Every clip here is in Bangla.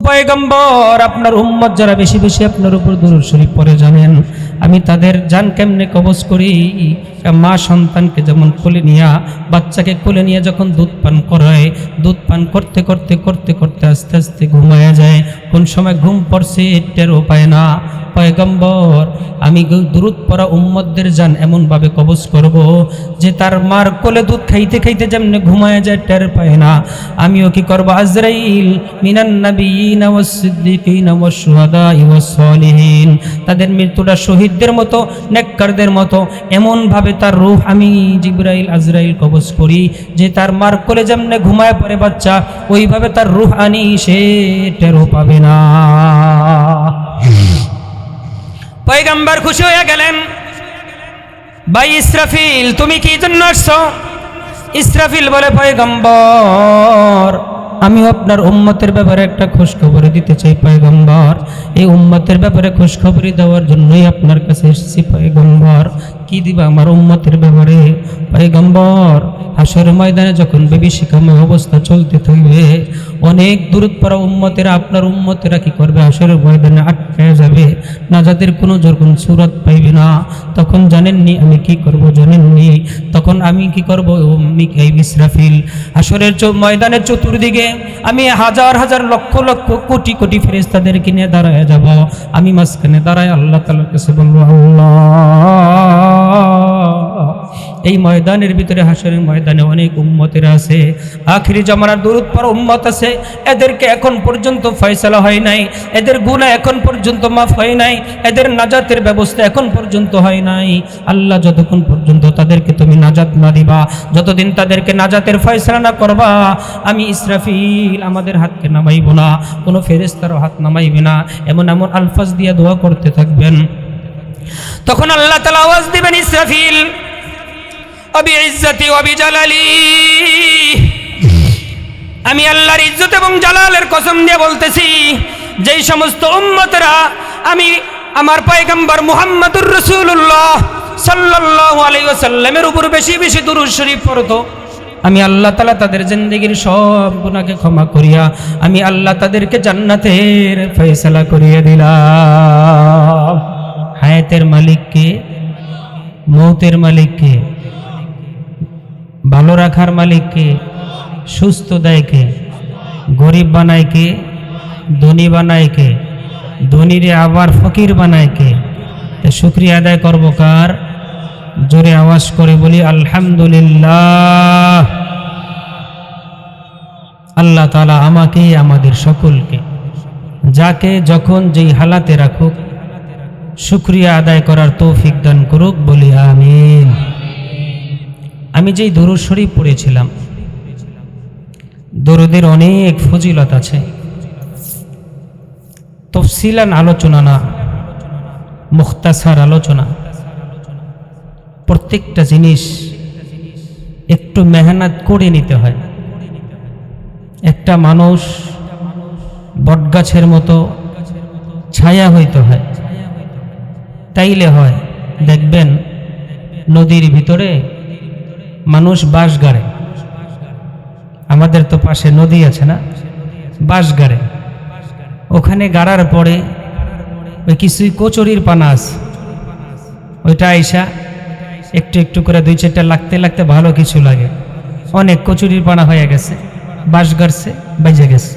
পয়গম্বর আপনার উম্মত যারা বেশি বেশি আপনার উপর দুরূদ শরীফ পড়ে জানেন আমি তাদের জান কেমনে কবজ করি। মা সন্তানকে যেমন কোলে নিয়া বাচ্চাকে কোলে নিয়ে যখন দুধ পান করায়, দুধ পান করতে করতে করতে করতে আস্তে আস্তে ঘুমায়া যায়, কোন সময় ঘুম পড়ছে টেরও পায় না। পয়গম্বর আমি দুরূদ পড়া উম্মতদের জান এমনভাবে কবজ করব যে তার মার কোলে দুধ খাইতে খাইতে যেমন ঘুমায়া যায় টের পায় না, আমিও কি করব আজরাইল মিনান নাবিয়িনা ওয়াস সিদ্দিকিনা ওয়াস শুহাদাই ওয়াস সালিহিন, তাদের মৃত্যুটা শহীদদের মতো নেককারদের মতো এমনভাবে তার রূহ আমি জিবরাইল আজরাইল কবজ করি যে তার মার কোলে যেমন ঘুমায় পড়ে বাচ্চা ওইভাবে তার রূহ আনি সে টেরও পাবে না। পয়গম্বর খুশি হয়ে গেলেন, ভাই ইসরাফিল তুমি কি জন্য আসছো? ইসরাফিল বলে পয়গম্বর আমি আপনার উম্মতের ব্যাপারে একটা খোঁজখবরি দিতে চাই পয়গম্বর, এই উম্মতের ব্যাপারে খোঁজখবরি দেওয়ার জন্যই আপনার কাছে এসেছি পয়গম্বর। কি দিবা আমার উম্মতের ব্যাপারে? পয়গম্বর হাসরের ময়দানে যখন বিভীষিকাময় অবস্থা চলতে থাকবে অনেক দূরত পড়া উম্মতেরা আপনার উম্মতেরা কি করবে? হাসরের ময়দানে আটকে যাবে, নাজাতের কোনো যখন সুরত পাইবে না। তখন জানেননি আমি কি করব? জানেননি তখন আমি কি করব? এই ইসরাফিল হাসরের ময়দানের চতুর্দিকে আমি হাজার হাজার লক্ষ লক্ষ কোটি কোটি ফেরেশতাদেরকে নিয়ে দাঁড়ায় যাব, আমি মাঝখানে দাঁড়ায় আল্লাহ তাআলার কাছে বলবো আল্লাহ এই ময়দানের ভিতরে হাসরের ময়দানে অনেক উম্মতেরা আছে, আখিরি জামানার দরুদ পড়া উম্মত আছে, এদেরকে এখন পর্যন্ত ফয়সালা হয় নাই, এদের গুনাহ এখন পর্যন্ত মাফ হয় নাই, এদের নাজাতের ব্যবস্থা এখন পর্যন্ত হয় নাই। আল্লাহ যতক্ষণ পর্যন্ত তাদেরকে তুমি নাজাত না দিবা, যতদিন তাদেরকে নাজাতের ফয়সালা না করবা আমি ইসরাফিল আমাদের হাতকে নামাইব না, কোনো ফেরেশতারও হাত নামাইবে না। এমন এমন আলফাজ দিয়ে দোয়া করতে থাকবেন। তখন আল্লাহ তাআলা আওয়াজ দিবেন ইসরাফিল বিইজ্জতি ওয়া বিজালালি, আমি আল্লাহর ইজ্জত এবং জালালের কসম দিয়ে বলতেছি যেই সমস্ত উম্মতরা আমি আমার পয়গম্বর মুহাম্মদুর রাসূলুল্লাহ সাল্লাল্লাহু আলাইহি ওয়াসাল্লামের উপর বেশি বেশি দুরূদ শরীফ পড়তো আমি আল্লাহ তাআলা তাদের জিন্দেগীর সব গুনাহকে ক্ষমা করিয়া আমি আল্লাহ তাদেরকে জান্নাতের ফয়সালা করিয়ে দিলাম। হায়াতের মালিক কে? মৌতের মালিক কে? ভালো রাখার মালিক কে? সুস্থ দেয় কে? গরিব বানায় কে? ধনী বানায় কে? ধনীরে আবার ফকির বানায় কে? শুকরিয়া আদায় করব কার? জোরে আওয়াজ করে বলি আলহামদুলিল্লাহ। আল্লাহ তাআলা আমাকে আমাদের সকলকে যাকে যখন যেই হালাতে রাখুক শুকরিয়া আদায় করার তৌফিক দান করুক, বলি আমিন। আমি যেই দরুদ শরীফ পড়েছিলাম, দরুদের অনেক ফজিলত আছে, তফসিলান আলোচনা না, মুখতাসার আলোচনা। প্রত্যেকটা জিনিস একটু মেহনত করে নিতে হয়। একটা মানুষ বটগাছের মতো ছায়া হইতে হয়, তাইলে হয়। দেখবেন নদীর ভিতরে মানুষ বাঁশ গাড়ে, আমাদের তো পাশে নদী আছে না, বাঁশ গাড়ে, ওখানে গাড়ার পরে ওই কিছুই কচুরির পানা আছে, ওইটা আইসা একটু একটু করে দুই চারটা লাগতে লাগতে ভালো কিছু লাগে, অনেক কচুরির পানা হয়ে গেছে, বাঁশ গাড়ছে, বেজে গেছে।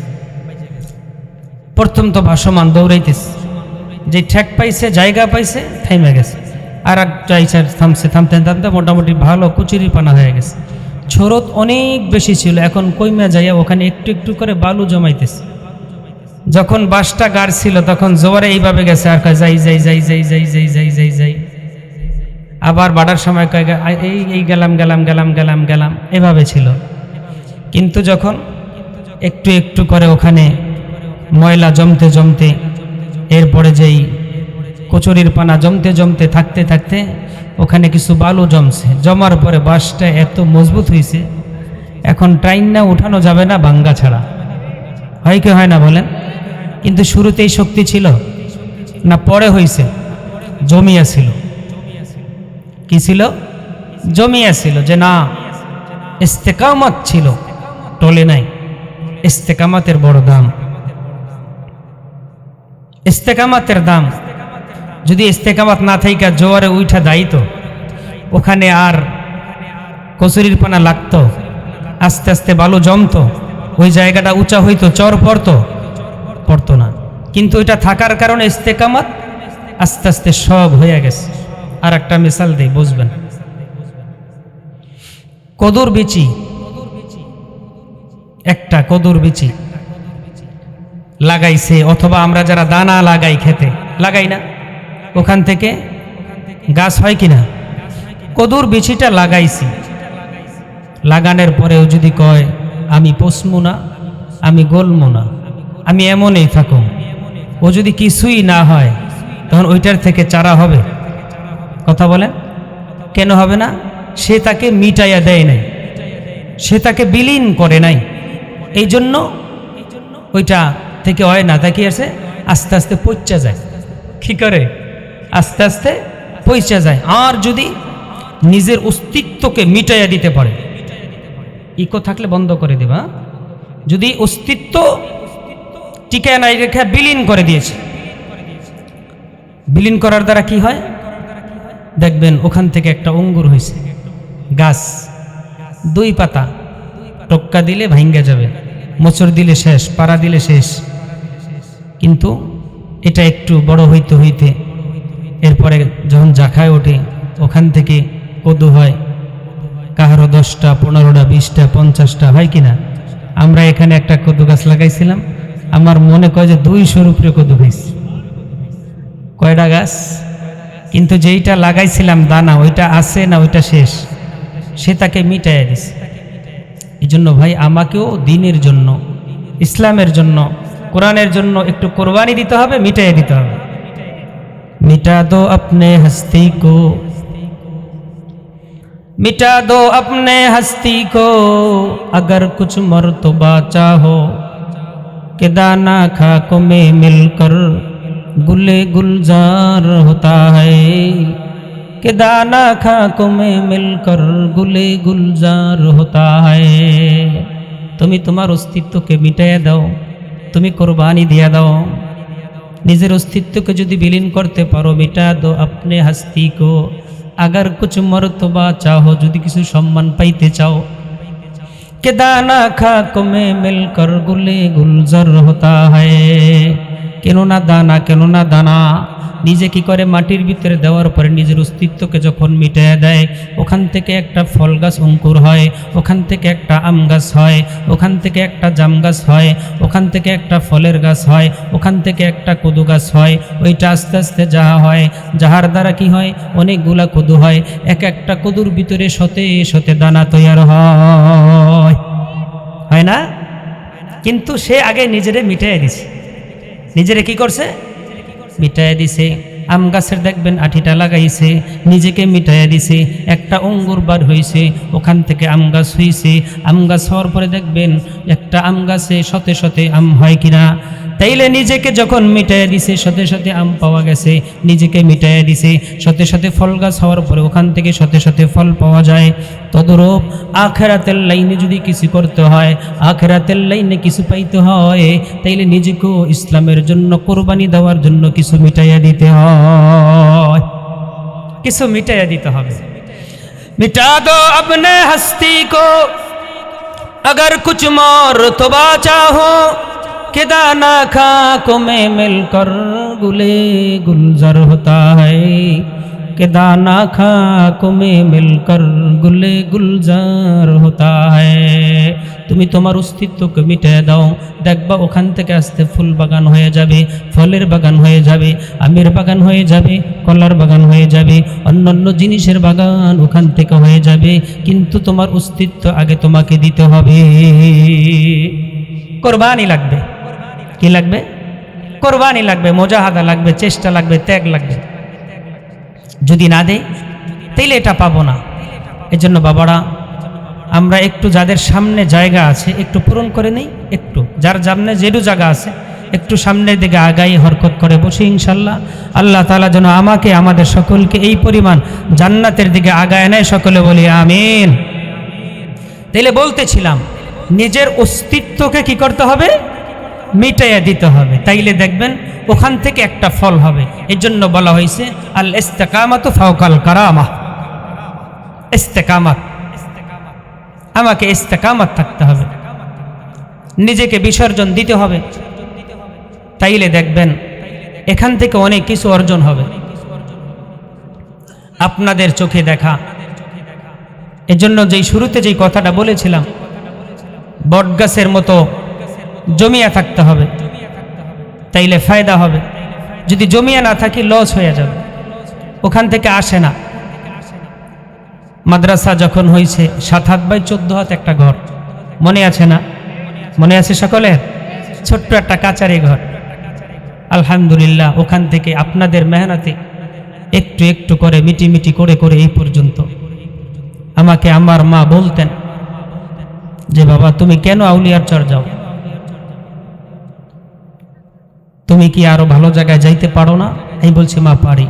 প্রথম তো ভাসমান দৌড়াইতেছে, যে ঠেক পাইছে জায়গা পাইছে থেমে গেছে, আর একটা আইসা থামছে, থামতে থামতে মোটামুটি ভালো কচুরির পানা হয়ে গেছে। স্রোত অনেক বেশি ছিল, এখন কইমা যাইয়া ওখানে একটু একটু করে বালু জমাইতেছে। যখন বাঁশটা গাড়ছিল তখন জোয়ারে এইভাবে গেছে, আর কয় যাই যাই যাই যাই যাই যাই যাই যাই যাই, আবার বাড়ার সময় কয় এই গেলাম গেলাম গেলাম গেলাম গেলাম, এভাবে ছিল। কিন্তু যখন একটু একটু করে ওখানে ময়লা জমতে জমতে, এরপরে যেই কচুরির পানা জমতে জমতে থাকতে থাকতে ওখানে কিছু বালু জমছে, জমার পরে বাঁশটা এত মজবুত হয়েছে এখন টাইন না উঠানো যাবে না ভাঙ্গা ছাড়া। হয় কি হয় না বলেন? কিন্তু শুরুতেই শক্তি ছিল না, পরে হয়েছে? জমিয়া ছিল। কি ছিল? জমিয়া ছিল, যে না ইস্তেকামত ছিল, টলে নাই। ইস্তেকামতের বড় দাম। ইস্তেকামাতের দাম, যদি ইস্তেকামাত না থাইকা জোয়ারে উঠা যাইতো, ওখানে আর কচুরির পানা লাগতো, আস্তে আস্তে বালু জমতো, ওই জায়গাটা উঁচা হইতো, চর পড়তো না। কিন্তু এটা থাকার কারণে ইস্তেকামাত আস্তে আস্তে সব হয়ে গেছে। আর একটা মিসাল দেই, বুঝবেন। কদুর বিচি, একটা কদুর বিচি লাগাইছে, অথবা আমরা যারা দানা লাগাই, খেতে লাগাই না, ওখান থেকে গাছ হয় কিনা? কদুর বিচিটা লাগাইছি, লাগানোর পরেও যদি কয় আমি পচমু না, আমি গলমু না, আমি এমনই থাকুম, ও যদি কিছুই না হয়, তখন ওইটার থেকে চারা হবে? কথা বলেন, কেন হবে না? সে তাকে মিটাইয়া দেয় নাই, সে তাকে বিলীন করে নাই, এই জন্য ওইটা থেকে হয় না। তাকে আছে আস্তে আস্তে পচা যায়। কি করে? আস্তে আস্তে পচা যায়। আর যদি নিজের অস্তিত্বকে মিটাইয়া দিতে পারে, ইকো থাকলে বন্ধ করে দেবা, যদি অস্তিত্ব টিকে নাই রেখে বিলীন করে দিয়েছে, বিলীন করার দ্বারা কি হয় দেখবেন, ওখান থেকে একটা অঙ্গুর হয়েছে, গাছ, 2 পাতা, টক্কা দিলে ভাঙ্গা যাবে, মোচড় দিলে শেষ, পাড়া দিলে শেষ। কিন্তু এটা একটু বড় হইতে হইতে এরপরে যখন জাখায় ওঠে, ওখান থেকে কদু হয়, কাহারো 10টা, 15টা, 20টা, 50টা, হয় কিনা? আমরা এখানে একটা কদু গাছ লাগাইছিলাম, আমার মনে কয় যে 200-র উপরে কদু হয়েছে। কয়টা গাছ? কিন্তু যেইটা লাগাইছিলাম দানা, ওইটা আছে না ওইটা শেষ, সে তাকে মিটাইয়া দিছে। এই জন্য ভাই, আমাকেও দ্বীনের জন্য, ইসলামের জন্য, কোরআনের জন্য একটু কোরবানি দিতে হবে, মিটাইয়া দিতে হবে। मिटा दो अपने हस्ती को, मिटा दो अपने हस्ती को, अगर कुछ मर्तबा चाहो, कि दाना खाकों में मिलकर गुले गुलजार होता है, कि दाना खाकों में मिलकर गुले गुलजार होता है। তুমি তোমার অস্তিত্বকে মিটাইয়া দাও, তুমি কোরবানি দিয়া দাও, নিজের অস্তিত্বকে যদি বিলীন করতে পারো, মিটা দো আপনি হস্তি কো, আগার কুছ মর্তবা চাও, যদি কিছু সম্মান পাইতে চাও, কে দানা খাক মে মিলকর গুলে গুলজার হতা হয়। কেন না দানা, কেন না দানা নিজে কি করে মাটির ভিতরে দেওয়ার পরে নিজের অস্তিত্বকে যখন মিটাইয়া দেয়, ওখান থেকে একটা ফল গাছ অঙ্কুর হয়, ওখান থেকে একটা আম গাছ হয়, ওখান থেকে একটা জাম গাছ হয়, ওখান থেকে একটা ফলের গাছ হয়, ওখান থেকে একটা কদু গাছ হয়। ওইটা আস্তে আস্তে যাহা হয়, যাহার দ্বারা কি হয়, অনেকগুলা কদু হয়, এক একটা কদুর ভিতরে শতে শতে দানা তৈয়ার হয় না? কিন্তু সে আগে নিজেরে মিটাইয়া দিছে, নিজেরে কি করছে? মিটাইয়া দিছে। আম গাছের দেখবেন আঠিটা লাগাইছে, নিজেকে মিটাইয়া দিছে, একটা অঙ্গুর বার হয়েছে, ওখান থেকে আম গাছ হয়েছে। আম গাছ হওয়ার পরে দেখবেন একটা আম গাছে শতে শতে আম হয় কিনা। তাইলে নিজেকে যখন মিটাইয়া দিছে, শতে শতে আম পাওয়া গেছে, নিজেকে মিটাইয়া দিছে, শতে শতে ফল গাছ হওয়ার পরে ওখান থেকে শতে শতে ফল পাওয়া যায়। তদরূপ আখেরাতের লাইনে যদি কিছু করতে হয়, আখেরাতের লাইনে কিছু পাইতে হয়, তাইলে নিজেকেও ইসলামের জন্য কোরবানি দেওয়ার জন্য কিছু মিটাইয়া দিতে হয়, কিছু মিটাইয়া দিতে হবে। মিটা দো আপনে হস্তি কো, अगर कुछ मर्तबा चाहो, कि दाना खाकों में मिलकर गुले गुलजार होता है, कि दाना खाकों में मिलकर गुले गुलजार होता है। তুমি তোমার অস্তিত্বকে মিটিয়ে দাও, দেখবা ওখান থেকে আস্তে ফুল বাগান হয়ে যাবে, ফলের বাগান হয়ে যাবে, আমের বাগান হয়ে যাবে, কলার বাগান হয়ে যাবে, অন্যান্য জিনিসের বাগান ওখান থেকে হয়ে যাবে। কিন্তু তোমার অস্তিত্ব আগে তোমাকে দিতে হবে। কোরবানি লাগবে। কি লাগবে? কোরবানি লাগবে, মুজাহাদা লাগবে, চেষ্টা লাগবে, ত্যাগ লাগবে। যদি না দেয় তাইলে এটা পাবো না। এজন্য বাবারা, আমরা একটু যাদের সামনে জায়গা আছে একটু পূরণ করে নেই, একটু যার সামনে যেটু জায়গা আছে একটু সামনের দিকে আগাই হরকত করে বসে, ইনশাল্লাহ আল্লাহ তাআলা যেন আমাকে আমাদের সকলকে এই পরিমাণ জান্নাতের দিকে আগায় নেয়। সকলে বলি আমিন। তাইলে বলতেছিলাম, নিজের অস্তিত্বকে কি করতে হবে? মিটাইয়া দিতে হবে, তাইলে দেখবেন ওখান থেকে একটা ফল হবে। এই জন্য বলা হয়েছে আল ইস্তিকামাতু ফাওকাল কারামা। ইস্তিকামাত, আমাকে ইস্তিকামাত থাকতে হবে, নিজেকে বিসর্জন দিতে হবে, তাইলে দেখবেন এখান থেকে অনেক কিছু অর্জন হবে। আপনাদের চোখে দেখা, এজন্য যেই শুরুতে যেই কথাটা বলেছিলাম, বটগাছের মতো জমিয়া থাকতে হবে, তাইলে ফায়দা হবে। যদি জমিয়া না থাকি লস হয়ে যাবে, ওখান থেকে আসে না। মাদ্রাসা যখন হয়েছে 7 হাত বাই 14 হাত একটা ঘর, মনে আছে না? মনে আছে সকলের? ছোট্ট একটা কাচারি ঘর। আলহামদুলিল্লাহ, ওখান থেকে আপনাদের মেহনতে একটু একটু করে মিটি মিটি করে করে এই পর্যন্ত। আমাকে আমার মা বলতেন যে বাবা তুমি কেন আউলিয়ার চর যাও, তুমি কি আরো ভালো জায়গায় যাইতে পারো না? আমি বলছি মা পারি,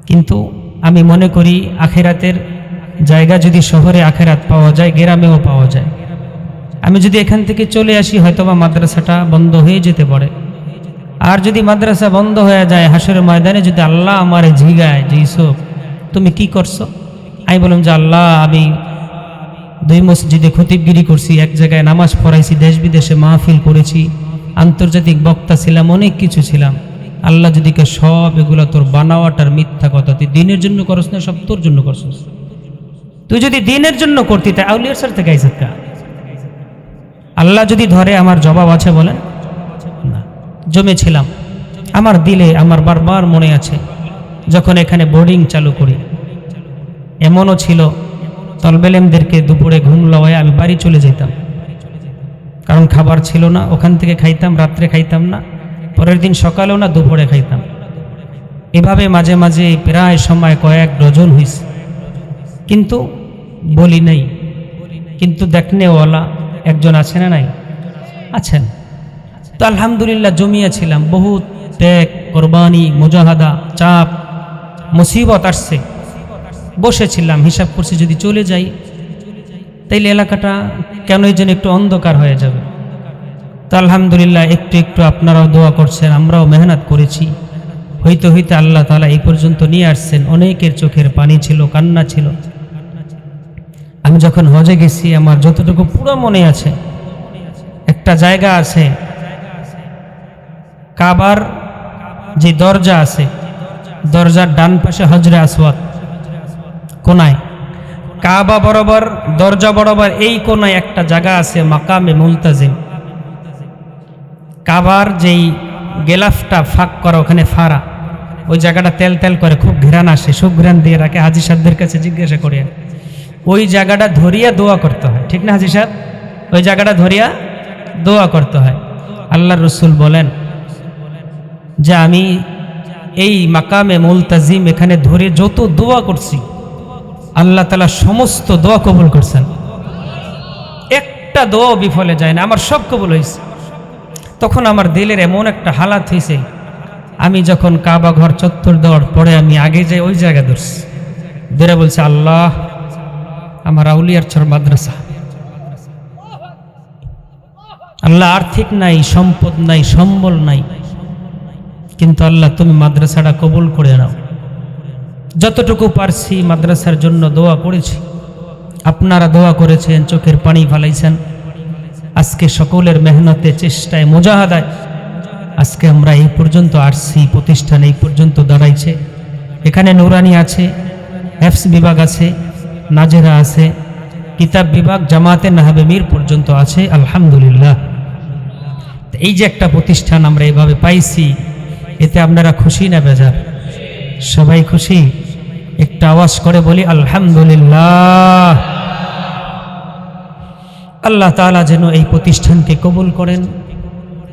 কিন্তু আমি মনে করি আখেরাতের জায়গা যদি শহরে আখেরাত পাওয়া যায়, গ্রামেও পাওয়া যায়। আমি যদি এখান থেকে চলে আসি হয়তোবা মাদ্রাসাটা বন্ধ হয়ে যেতে পারে। আর যদি মাদ্রাসা বন্ধ হয়ে যায়, হাসরের ময়দানে যদি আল্লাহ আমারে জিগায় যে ইউসুফ তুমি কি করছো, আমি বললাম যে আল্লাহ আমি 2 মসজিদে খতিবগিরি করছি, এক জায়গায় নামাজ পড়াইছি, দেশ বিদেশে মাহফিল করেছি, আন্তর্জাতিক বক্তা ছিলাম, অনেক কিছু ছিলাম। আল্লাহ যদি কে সব এগুলো তোর বানাওয়াটার মিথ্যা কথা, তুই দিনের জন্য করছ না, সব তোর জন্য করছিস। তুই যদি দিনের জন্য করতি তাই আউলিয়ার স্যার থেকে আইসা আল্লাহ যদি ধরে, আমার জবাব আছে বলেন না। জমেছিলাম আমার দিলে, আমার বারবার মনে আছে যখন এখানে বোর্ডিং চালু করি, এমনও ছিল তলবেলেমদেরকে দুপুরে ঘুম লওয়ায় আমি বাড়ি চলে যেতাম, কারণ খাবার ছিল না, ওখান থেকে খাইতাম, রাত্রে খাইতাম না, পরের দিন সকালেও না, দুপুরে খাইতাম। এভাবে মাঝে মাঝে প্রায় সময় কয়েক ডজন হয়েছে, কিন্তু বলি নেই। কিন্তু দেখনেওয়ালা একজন আছে না নাই? আছেন। তো আলহামদুলিল্লাহ জমিয়েছিলাম, বহুত ত্যাগ, কোরবানি, মুজাহাদা, চাপ, মুসিবত আসছে, বসেছিলাম, হিসাব করছি যদি চলে যাই তাইলে এলাকাটা কেনই যেন একটু অন্ধকার হয়ে যাবে। তো আলহামদুলিল্লাহ একটু একটু আপনারাও দোয়া করছেন, আমরাও মেহনত করেছি, হইতে হইতে আল্লাহ তাআলা এই পর্যন্ত নিয়ে আসছেন। অনেকের চোখের পানি ছিল, কান্না ছিল। আমি যখন হজে গেছি, আমার যতটুকু পুরো মনে আছে, একটা জায়গা আছে কাবার যে দরজা আছে, দরজার ডান পাশে হজরে আসওয়াদ কোনায়, কাবা বরাবর দরজা বরাবর এই কোনায় একটা জায়গা আছে মাকামে মুলতাজিম। কাবার যেই গেলাফটা ফাঁক করা, ওখানে ফাড়া, ওই জায়গাটা তেল তেল করে, খুব ঘ্রাণ আসে, সব ঘ্রাণ দিয়ে রাখে। হাজি সাহেবদের কাছে জিজ্ঞাসা করে, ওই জায়গাটা ধরিয়া দোয়া করতে হয়, ঠিক না হাজি সাহেব? ওই জায়গাটা ধরিয়া দোয়া করতে হয়। আল্লাহর রসুল বলেন যে আমি এই মাকামে মুলতাজিম এখানে ধরে যত দোয়া করছি, আল্লাহ তাআলা সমস্ত দোয়া কবুল করছেন, একটা দোয়া বিফলে যায় না, আমার সব কবুল হয়েছে। তখন আমার দিলের এমন একটা হালাত হয়েছে, আমি যখন কাবা ঘর চত্বর দেওয়ার পরে আমি আগে যাই ওই জায়গা ধরছি, ধরে বলছে আল্লাহ আমার আউলিয়ার চর মাদ্রাসা, আল্লাহ আর্থিক নাই, সম্পদ নাই, সম্বল নাই, কিন্তু আল্লাহ তুমি মাদ্রাসাটা কবুল করে নাও। যতটুকু পারছি মাদ্রাসার জন্য দোয়া করেছি, আপনারা দোয়া করেছেন, চোখের পানি ফালাইছেন। আজকে সকলের মেহনতে, চেষ্টায়, মুজাহাদায় আজকে আমরা এই পর্যন্ত আসছি, প্রতিষ্ঠান এই পর্যন্ত দাঁড়াইছে। এখানে নুরানি আছে, হেফজ বিভাগ আছে, নাজেরা আছে, কিতাব বিভাগ, জামাতে নাহাবে মীর পর্যন্ত আছে, আলহামদুলিল্লাহ। এই যে একটা প্রতিষ্ঠান আমরা এইভাবে পাইছি, এতে আপনারা খুশি না বেজার? সবাই খুশি? একটা আওয়াজ করে বলি আলহামদুলিল্লাহ। আল্লাহ তাআলা যেন এই প্রতিষ্ঠানকে কবুল করেন,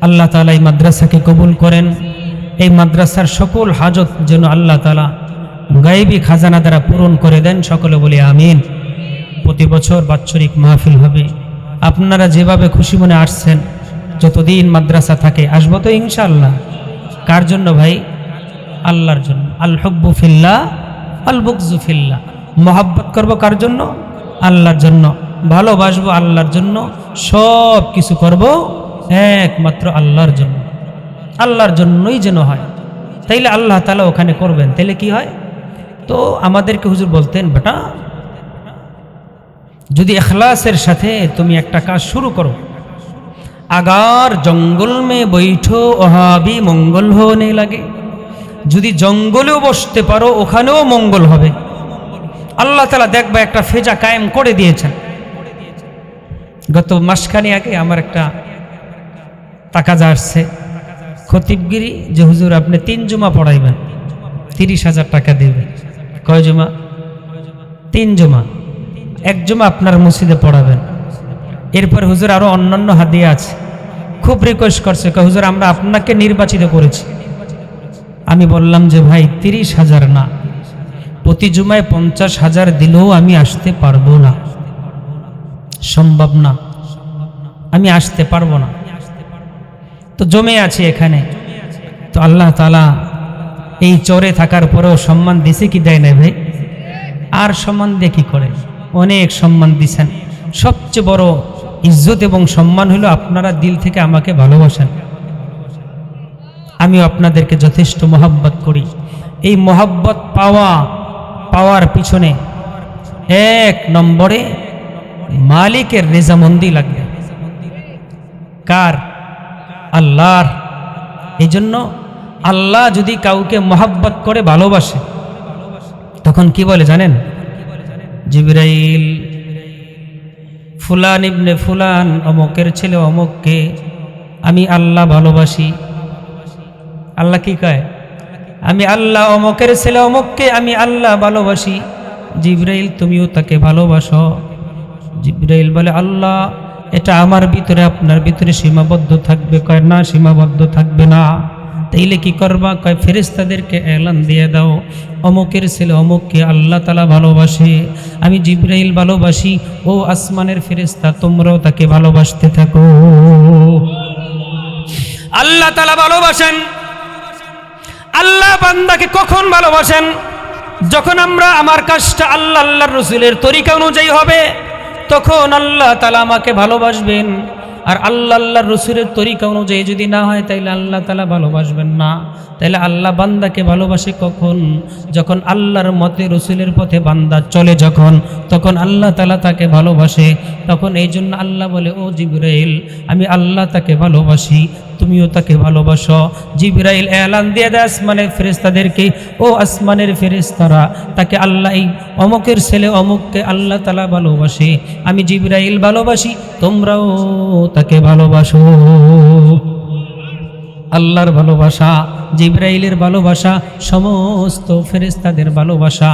আল্লাহ তাআলা এই মাদ্রাসাকে কবুল করেন, এই মাদ্রাসার সকল হাজত যেন আল্লাহ তাআলা গায়েবী খাজানা দ্বারা পূরণ করে দেন। সকলে বলি আমিন। প্রতি বছর বাৎসরিক মাহফিল হবে, আপনারা যেভাবে খুশি মনে আসছেন, যতদিন মাদ্রাসা থাকে আসবো তো ইনশাআল্লাহ। কার জন্য ভাই? আল্লাহর জন্য। আল হুব্বু ফিল্লাহ আল বুগযু ফিল্লাহ। মহব্বত করবো কার জন্য? আল্লাহর জন্য। ভালোবাসবো আল্লাহর জন্য, সব কিছু করব একমাত্র আল্লাহর জন্য, আল্লাহর জন্যই যেন হয়। তাইলে আল্লাহ তাআলা ওখানে করবেন। তাইলে কি হয়? তো আমাদেরকে হুজুর বলতেন, বেটা যদি ইখলাসের সাথে তুমি একটা কাজ শুরু করো, আগার জঙ্গল মে বৈঠো ওহাবি মঙ্গল হোনে লাগে, যদি জঙ্গলেও বসতে পারো ওখানেও মঙ্গল হবে। আল্লাহ তাআলা দেখবা একটা ফেজা কায়েম করে দিয়েছেন। গত মাসখানি আগে আমার একটা তাকাজা আসছে, খতিবগিরি যে হুজুর আপনি 3 জুমা পড়াইবেন, 30,000 টাকা দেবেন। কয় জুমা? 3 জুমা। 1 জুমা আপনার মসজিদে পড়াবেন। এরপর হুজুর আরো অন্যান্য হাদিয়া আছে, খুব রিকোয়েস্ট করছে, হুজুর আমরা আপনাকে নির্বাচিত করেছি। আমি বললাম যে ভাই 30,000 না, প্রতি জুমায় 50,000 দিলেও আমি আসতে পারবো না, সম্ভব না, আমি আসতে পারবো না। তো জমে আছে এখানে। তো আল্লাহ তাআলা এই চরে থাকার পরেও সম্মান দিছে কি দেয় না ভাই? আর সম্মান দিয়ে কি করে? অনেক সম্মান দিছেন। সবচেয়ে বড় ইজ্জত এবং সম্মান হলো আপনারা দিল থেকে আমাকে ভালোবাসেন। আমিও আপনাদেরকে যথেষ্ট মহব্বত করি। এই মহব্বত পাওয়ার পিছনে 1 নম্বরে মালিকের রেজামন্দি লাগবে। কার? আল্লাহর। এই জন্য আল্লাহ যদি কাউকে মহব্বত করে ভালোবাসে তখন কি বলে জানেন? জিবরাইল ফুলান ইবনে ফুলান অমুকের ছেলে অমুককে আমি আল্লাহ ভালোবাসি। আল্লাহ কি কয়? আমি আল্লাহ অমুকের ছেলে অমুককে আমি আল্লাহ ভালোবাসি। জিবরাইল তুমিও তাকে ভালোবাসো। জিবরাইল বলে আল্লাহ এটা আমার ভিতরে আপনার ভিতরে সীমাবদ্ধ থাকবে? কয় না, সীমাবদ্ধ থাকবে না। তাইলে কি করবা? কয় ফেরেশতাদেরকে এলান দিয়ে দাও অমুকের ছেলে অমুককে আল্লাহ তাআলা ভালোবাসে, আমি জিবরাইল ভালোবাসি। ও আসমানের ফেরেশতা তোমরাও তাকে ভালোবাসতে থাকো। আল্লাহ তাআলা ভালোবাসেন। আল্লাহ বান্দাকে কখন ভালোবাসেন? যখন আমরা আমার কাজটা আল্লাহ আল্লাহর রাসূলের তরিকা অনুযায়ী হবে তখন আল্লাহ তাআলা আমাকে ভালোবাসবেন। আর আল্লাহ আল্লাহর রাসূলের তরিকা অনুযায়ী যদি না হয় তাইলে আল্লাহ তাআলা ভালোবাসবেন না। তাইলে আল্লাহ বান্দাকে ভালোবাসে কখন? যখন আল্লাহর মতে রাসূলের পথে বান্দা চলে, যখন তখন আল্লাহ তাআলা তাকে ভালোবাসে। তখন এই জন্য আল্লাহ বলে ও জিবরাইল আমি আল্লাহ তাকে ভালোবাসি, তুমিও তাকে ভালোবাসো। জিবরাইল এলান দিয়ে দেয় আসমানের ফেরেশতাদেরকে, ও আসমানের ফেরেশতারা তাকে আল্লাহ এই অমুকের ছেলে অমুককে আল্লাহ তাআলা ভালোবাসে, আমি জিবরাইল ভালোবাসি, তোমরাও তাকে ভালোবাসো। আল্লাহর ভালোবাসা, জিবরাইলের ভালোবাসা, সমস্ত ফেরেশতাদের ভালোবাসা।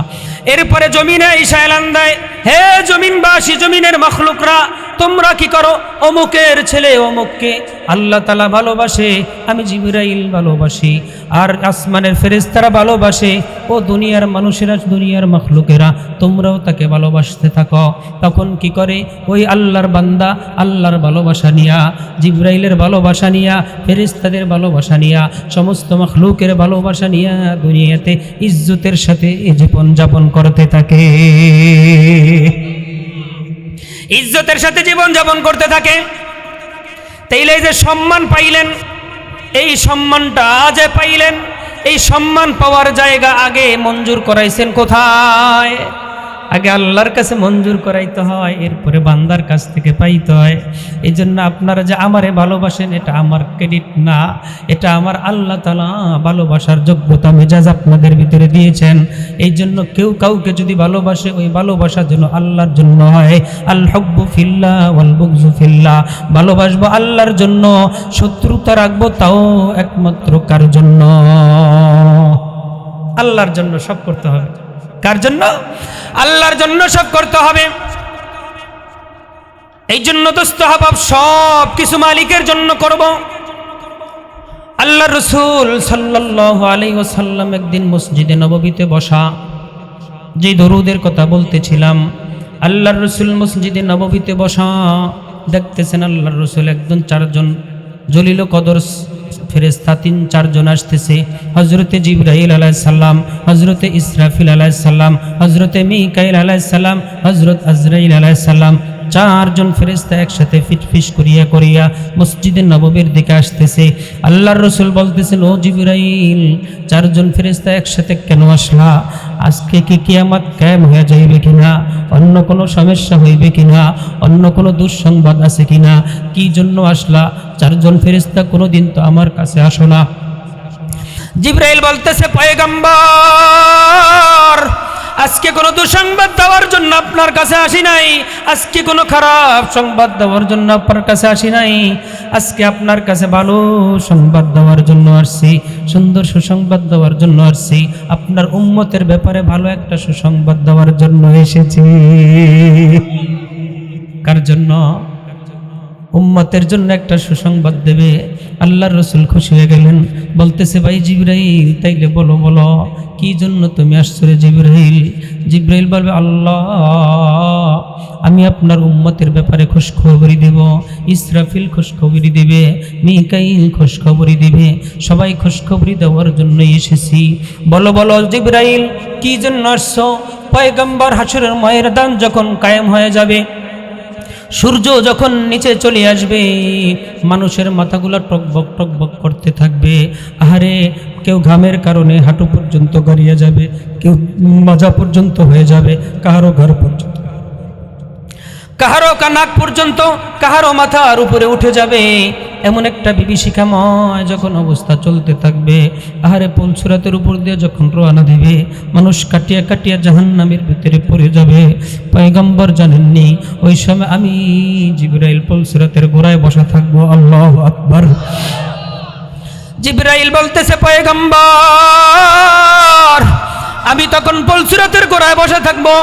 এরপরে জমিনে ঈশা এলান দেয়, হে জমিনবাসী, জমিনের মাখলুকরা তোমরা কি করো? অমুকের ছেলে অমুককে আল্লাহ তাআলা ভালোবাসে, আমি জিবরাইল ভালোবাসি। আর আসমানের ফেরেশতারা ভালোবাসে। ও দুনিয়ার মানুষেরা, দুনিয়ার মাখলুকেরা তোমরাও তাকে ভালোবাসতে থাকো। তখন কি করে? ওই আল্লাহর বান্দা আল্লাহর ভালোবাসা নিয়া, জিবরাইলের ভালোবাসা নিয়া, ফেরেশতাদের ভালোবাসা নিয়া, সমস্ত মাখলুকের ভালোবাসা নিয়া দুনিয়াতে ইজ্জতের সাথে জীবন যাপন করতে থাকে, ইজ্জতের সাথে জীবন যাপন করতে থাকে। তাইলে যে সম্মান পাইলেন, এই সম্মানটা যে পাইলেন, এই সম্মান পাওয়ার জায়গা আগে মঞ্জুর করাইছেন কোথায়? আগে আল্লাহর কাছে মঞ্জুর করাইতে হয়, এরপরে বান্দার কাছ থেকে পাইতে হয়। এই জন্য আপনারা যে আমারে ভালোবাসেন এটা আমার ক্রেডিট না, এটা আমার আল্লাহ তাআলা ভালোবাসার যোগ্যতা মেজাজ আপনাদের ভিতরে দিয়েছেন। এই জন্য কেউ কাউকে যদি ভালোবাসে ওই ভালোবাসা যেন আল্লাহর জন্য হয়। আল হুব্বু ফিল্লাহ ওয়াল বুগযু ফিল্লাহ, ভালোবাসবো আল্লাহর জন্য, শত্রুতা রাখবো তাও একমাত্র কার জন্য? আল্লাহর জন্য সব করতে হবে। কার জন্য? আল্লাহর জন্য সব করতে হবে। এই জন্য দোস্ত হাবাব সব কিছু মালিকের জন্য করব। আল্লাহর রাসূল সাল্লাল্লাহু আলাইহি ওয়াসাল্লাম একদিন মসজিদে নববীতে বসা, যে দরুদের কথা বলতেছিলাম, আল্লাহর রাসূল মসজিদে নববীতে বসা দেখতেছেন আল্লাহর রাসূল একজন 4 জন জলিল কদর ফেরেশতা 3-4 জন আসতেছে। হযরতে জিবরাইল আলাইহিস সালাম, হযরতে ইসরাফিল আলাইহিস সালাম, হযরতে মিকাইল আলাইহিস সালাম, হযরত আজরাইল আলাইহিস সালাম, চারজন ফেরেশতা একসাথে ফিটফিস করিয়া করিয়া মসজিদে নববীর দিকে আসতেছে। আল্লাহর রাসূল বলতেছেন, ও জিবরাইল, চারজন ফেরেশতা একসাথে কেন আসলা? আজকে কি কিয়ামত কায়েম হয়ে যাইবে কিনা, অন্য কোনো সমস্যা হইবে কিনা, অন্য কোনো দুঃসংবাদ আছে কিনা, কি জন্য আসলা? চারজন ফেরেশতা কোনোদিন তো আমার কাছে আসো না। জিবরাইল বলতেছে, পয়গম্বর, আজকে কোনো দুঃসংবাদ দেওয়ার জন্য আপনার কাছে আসি নাই, আজকে কোনো খারাপ সংবাদ দেওয়ার জন্য আপনার কাছে আসি নাই, আজকে আপনার কাছে ভালো সংবাদ দেওয়ার জন্য আসছি, সুন্দর সুসংবাদ দেওয়ার জন্য আসছি, আপনার উম্মতের ব্যাপারে ভালো একটা সুসংবাদ দেওয়ার জন্য এসেছি। কার জন্য? উম্মতের জন্য একটা সুসংবাদ দেবে। আল্লাহর রাসূল খুশি হয়ে গেলেন, বলতেছে, ভাই জিবরাইল, তাইলে বলো বলো কি জন্য তুমি আসছো রে জিবরাইল? জিবরাইল বলবে, আল্লাহ, আমি আপনার উম্মতের ব্যাপারে খুশখবরি দেব, ইসরাফিল খুশখবরি দেবে, মিকাইল খুশখবরি দেবে, সবাই খুশখবরি দেওয়ার জন্য এসেছি। বলো বলো জিবরাইল, কি জন্য আসছো? পয়গম্বর, হাসরের ময়দান যখন কায়েম হয়ে যাবে, সূর্য যখন নিচে চলে আসবে, মানুষের মাথাগুলো টকবক টকবক করতে থাকবে। আহারে, কেউ ঘামের কারণে হাঁটু পর্যন্ত গড়িয়ে যাবে, কেউ মাজা পর্যন্ত হয়ে যাবে, কাহারও ঘর পর্যন্ত, কাহারও নাক পর্যন্ত, কাহারও মাথার উপরে উঠে যাবে। এমন একটা বিভীষিকাময় যখন অবস্থা চলতে থাকবে, আহারে, পুলসিরাতের উপর দিয়ে যখন রওনা দিবে, মানুষ কাটিয়া কাটিয়া জাহান্নামের ভিতরে পড়ে যাবে। পয়গম্বর জানেননি, ওই সময় আমি জিবরাইল পুলসিরাতের গোড়ায় বসা থাকবো। আল্লাহু আকবার। জিবরাইল বলতেছে, পয়গম্বর, আমি তখন পুলসিরাতের গোড়ায় বসা থাকবো।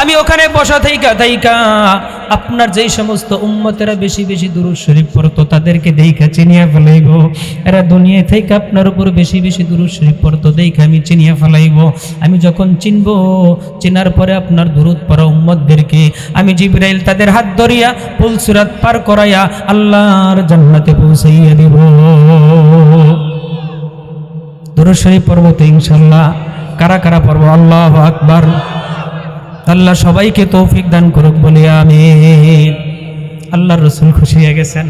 আমি ওখানে বসা থাইকা থাইকা আপনার যেই সমস্ত উম্মতেরা বেশি বেশি দুরূদ শরীফ পড়তো তাদেরকে দেইখা চিনিয়া ফেলাইব। এরা দুনিয়ায় থেকে আপনার উপর বেশি বেশি দুরূদ শরীফ পড়তো, দেইখা আমি চিনিয়া ফেলাইব। আমি যখন চিনব, চেনার পরে আপনার দুরূদ পড়া উম্মতদেরকে আমি জিবরাইল তাদের হাত ধরিয়া পুলসিরাত পার করাইয়া আল্লাহর জান্নাতে পৌঁছাইয়া দিব। দুরূদ শরীফ পড়ব তো ইনশাআল্লাহ। কারা কারা পড়ব? আল্লাহু আকবার। আল্লাহ সবাইকে তৌফিক দান করুক, বলি আমিন। আল্লাহর রাসূল খুশি হয়ে গেছেন,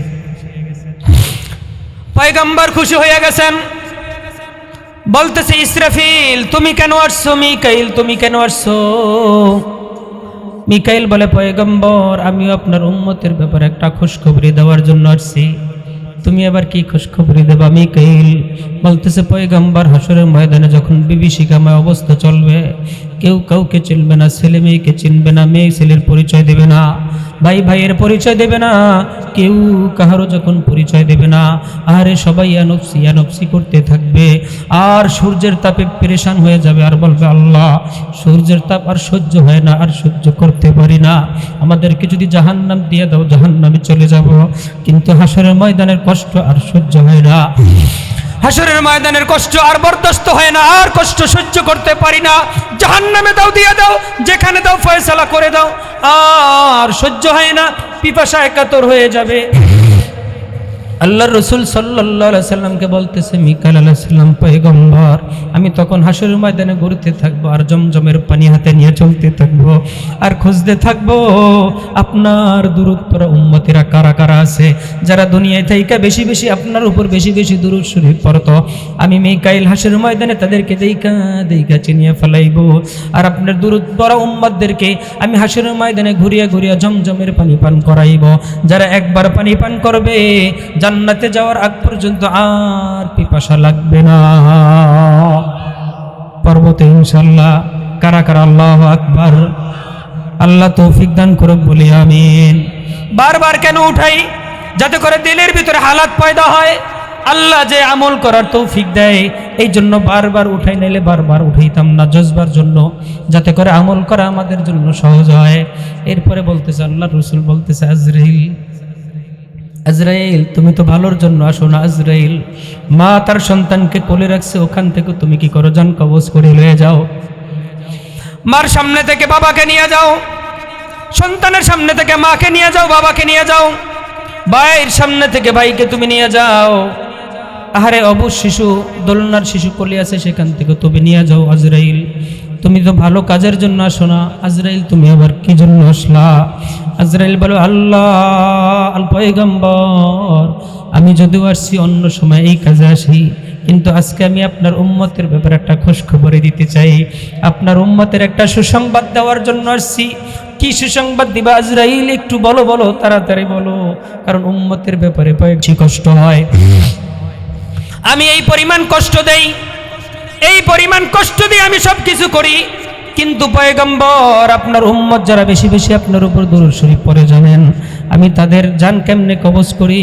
পয়গম্বর খুশি হয়ে গেছেন। বলতেছে, ইসরাফিল, তুমি কেন আসছো? মিকাইল, তুমি কেন আসছো? মিকাইল বলে, পয়গম্বর, আমিও আপনার উম্মতের ব্যাপারে একটা খুশখবরি দেওয়ার জন্য আসছি। তুমি আবার কি খুশখবরি দেবা? মিকাইল বলতেছে, পয়গম্বর, হাসরের ময়দানে যখন বিভীষিকাময় অবস্থা চলবে, কেউ কাউকে চিনবে না, ছেলে মেয়েকে চিনবে না, মেয়ে ছেলের পরিচয় দেবে না, ভাই ভাইয়ের পরিচয় দেবে না, কেউ কাহারও যখন পরিচয় দেবে না, আরে সবাই ইয়ানফসি করতে থাকবে। আর সূর্যের তাপে পেরেশান হয়ে যাবে, আর বলবে, আল্লাহ, সূর্যের তাপ আর সহ্য হয় না, আর সহ্য করতে পারি না, আমাদেরকে যদি জাহান্নাম দিয়ে দাও, জাহান্নামে চলে যাব। কিন্তু হাসরের ময়দানের কষ্ট আর সহ্য হয় না, হাসরের ময়দানের কষ্ট আর বরদাস্ত হয় না, আর কষ্ট সহ্য করতে পারি না, জাহান্নামে দাও, দিয়ে দাও, যেখানে দাও ফয়সালা করে দাও, আর সহ্য হয় না, পিপাসায় কাতর হয়ে যাবে। আল্লাহর রাসূল সাল্লাল্লাহু আলাইহি সাল্লামকে বলতেছে, মিকাইল আলাইহিস সালাম, পয়গম্বর, আমি তখন হাসরের ময়দানে ঘুরতে থাকবো, আর জমজমের পানি হাতে নিয়ে চলতে থাকবো, আর খুঁজতে থাকবো আপনার দুরূদ পড়া উম্মতেরা কারা কারা আছে, যারা দুনিয়ায় থেকে বেশি বেশি আপনার উপর বেশি বেশি দুরূদ শরীফ পড়তো। আমি মিকাইল হাসরের ময়দানে তাদেরকে দেইখা দেইখা চিনিয়ে ফেলাইবো, আর আপনার দুরূদ পড়া উম্মতদেরকে আমি হাসরের ময়দানে ঘুরিয়া ঘুরিয়া জমজমের পানি পান করাইব। যারা একবার পানি পান করবে, জান্নাতে যাওয়ার আগ পর্যন্ত আর পিপাসা লাগবে না। পর্বতে ইনশাআল্লাহ। কারা কারা আল্লাহু আকবার। আল্লাহ তৌফিক দান করুক, বলি আমিন। বারবার কেন উঠাই? যাতে করে দিলের ভিতরে হালাত পয়দা হয়, আল্লাহ যে আমল করার তৌফিক দেয়, এই জন্য বারবার উঠাই, নাইলে বারবার উঠাইতাম না, জজবার জন্য, যাতে করে আমল করা আমাদের জন্য সহজ হয়। এরপরে বলতেছে, আল্লাহর রাসূল বলতেছে, আজরাইল, তুমি তো ভালোর জন্য আসো না। আজরাইল, মা তার সন্তানকে কোলে রাখছে, ওখান থেকে তুমি কি করো? জান কবজ করে লয়ে যাও। মার সামনে থেকে বাবাকে নিয়ে যাও, সন্তানের সামনে থেকে মাকে নিয়ে যাও, বাবাকে নিয়ে যাও, ভাইয়ের সামনে থেকে ভাইকে তুমি নিয়ে যাও। আহারে, অবুজ শিশু, দোলনার শিশু কোলে আছে, সেখান থেকে তুমি নিয়ে যাও। আজরাইল, তুমি তো ভালো কাজের জন্য আসো না। আজরাইল, তুমি আবার কি জন্য আসলা? আজরাইল বলে, আল্লাহ আল পয়গম্বর, আমি যদিও আসছি অন্য সময় এই কাজে আসি, কিন্তু আজকে আমি আপনার উম্মতের ব্যাপারে একটা খোঁজখবর দিতে চাই, আপনার উম্মতের একটা সুসংবাদ দেওয়ার জন্য আসছি। কি সুসংবাদ দিবা আজরাইল? একটু বলো বলো, তাড়াতাড়ি বলো, কারণ উম্মতের ব্যাপারে বেশি কষ্ট হয়। আমি এই পরিমাণ কষ্ট দেই, এই পরিমাণ কষ্ট দিয়ে আমি সব কিছু করি, কিন্তু পয়গম্বর আপনার উম্মত যারা বেশি বেশি আপনার উপর দুরূদ শরীফ পড়ে জানেন, আমি তাদের জান কেমনে কবজ করি?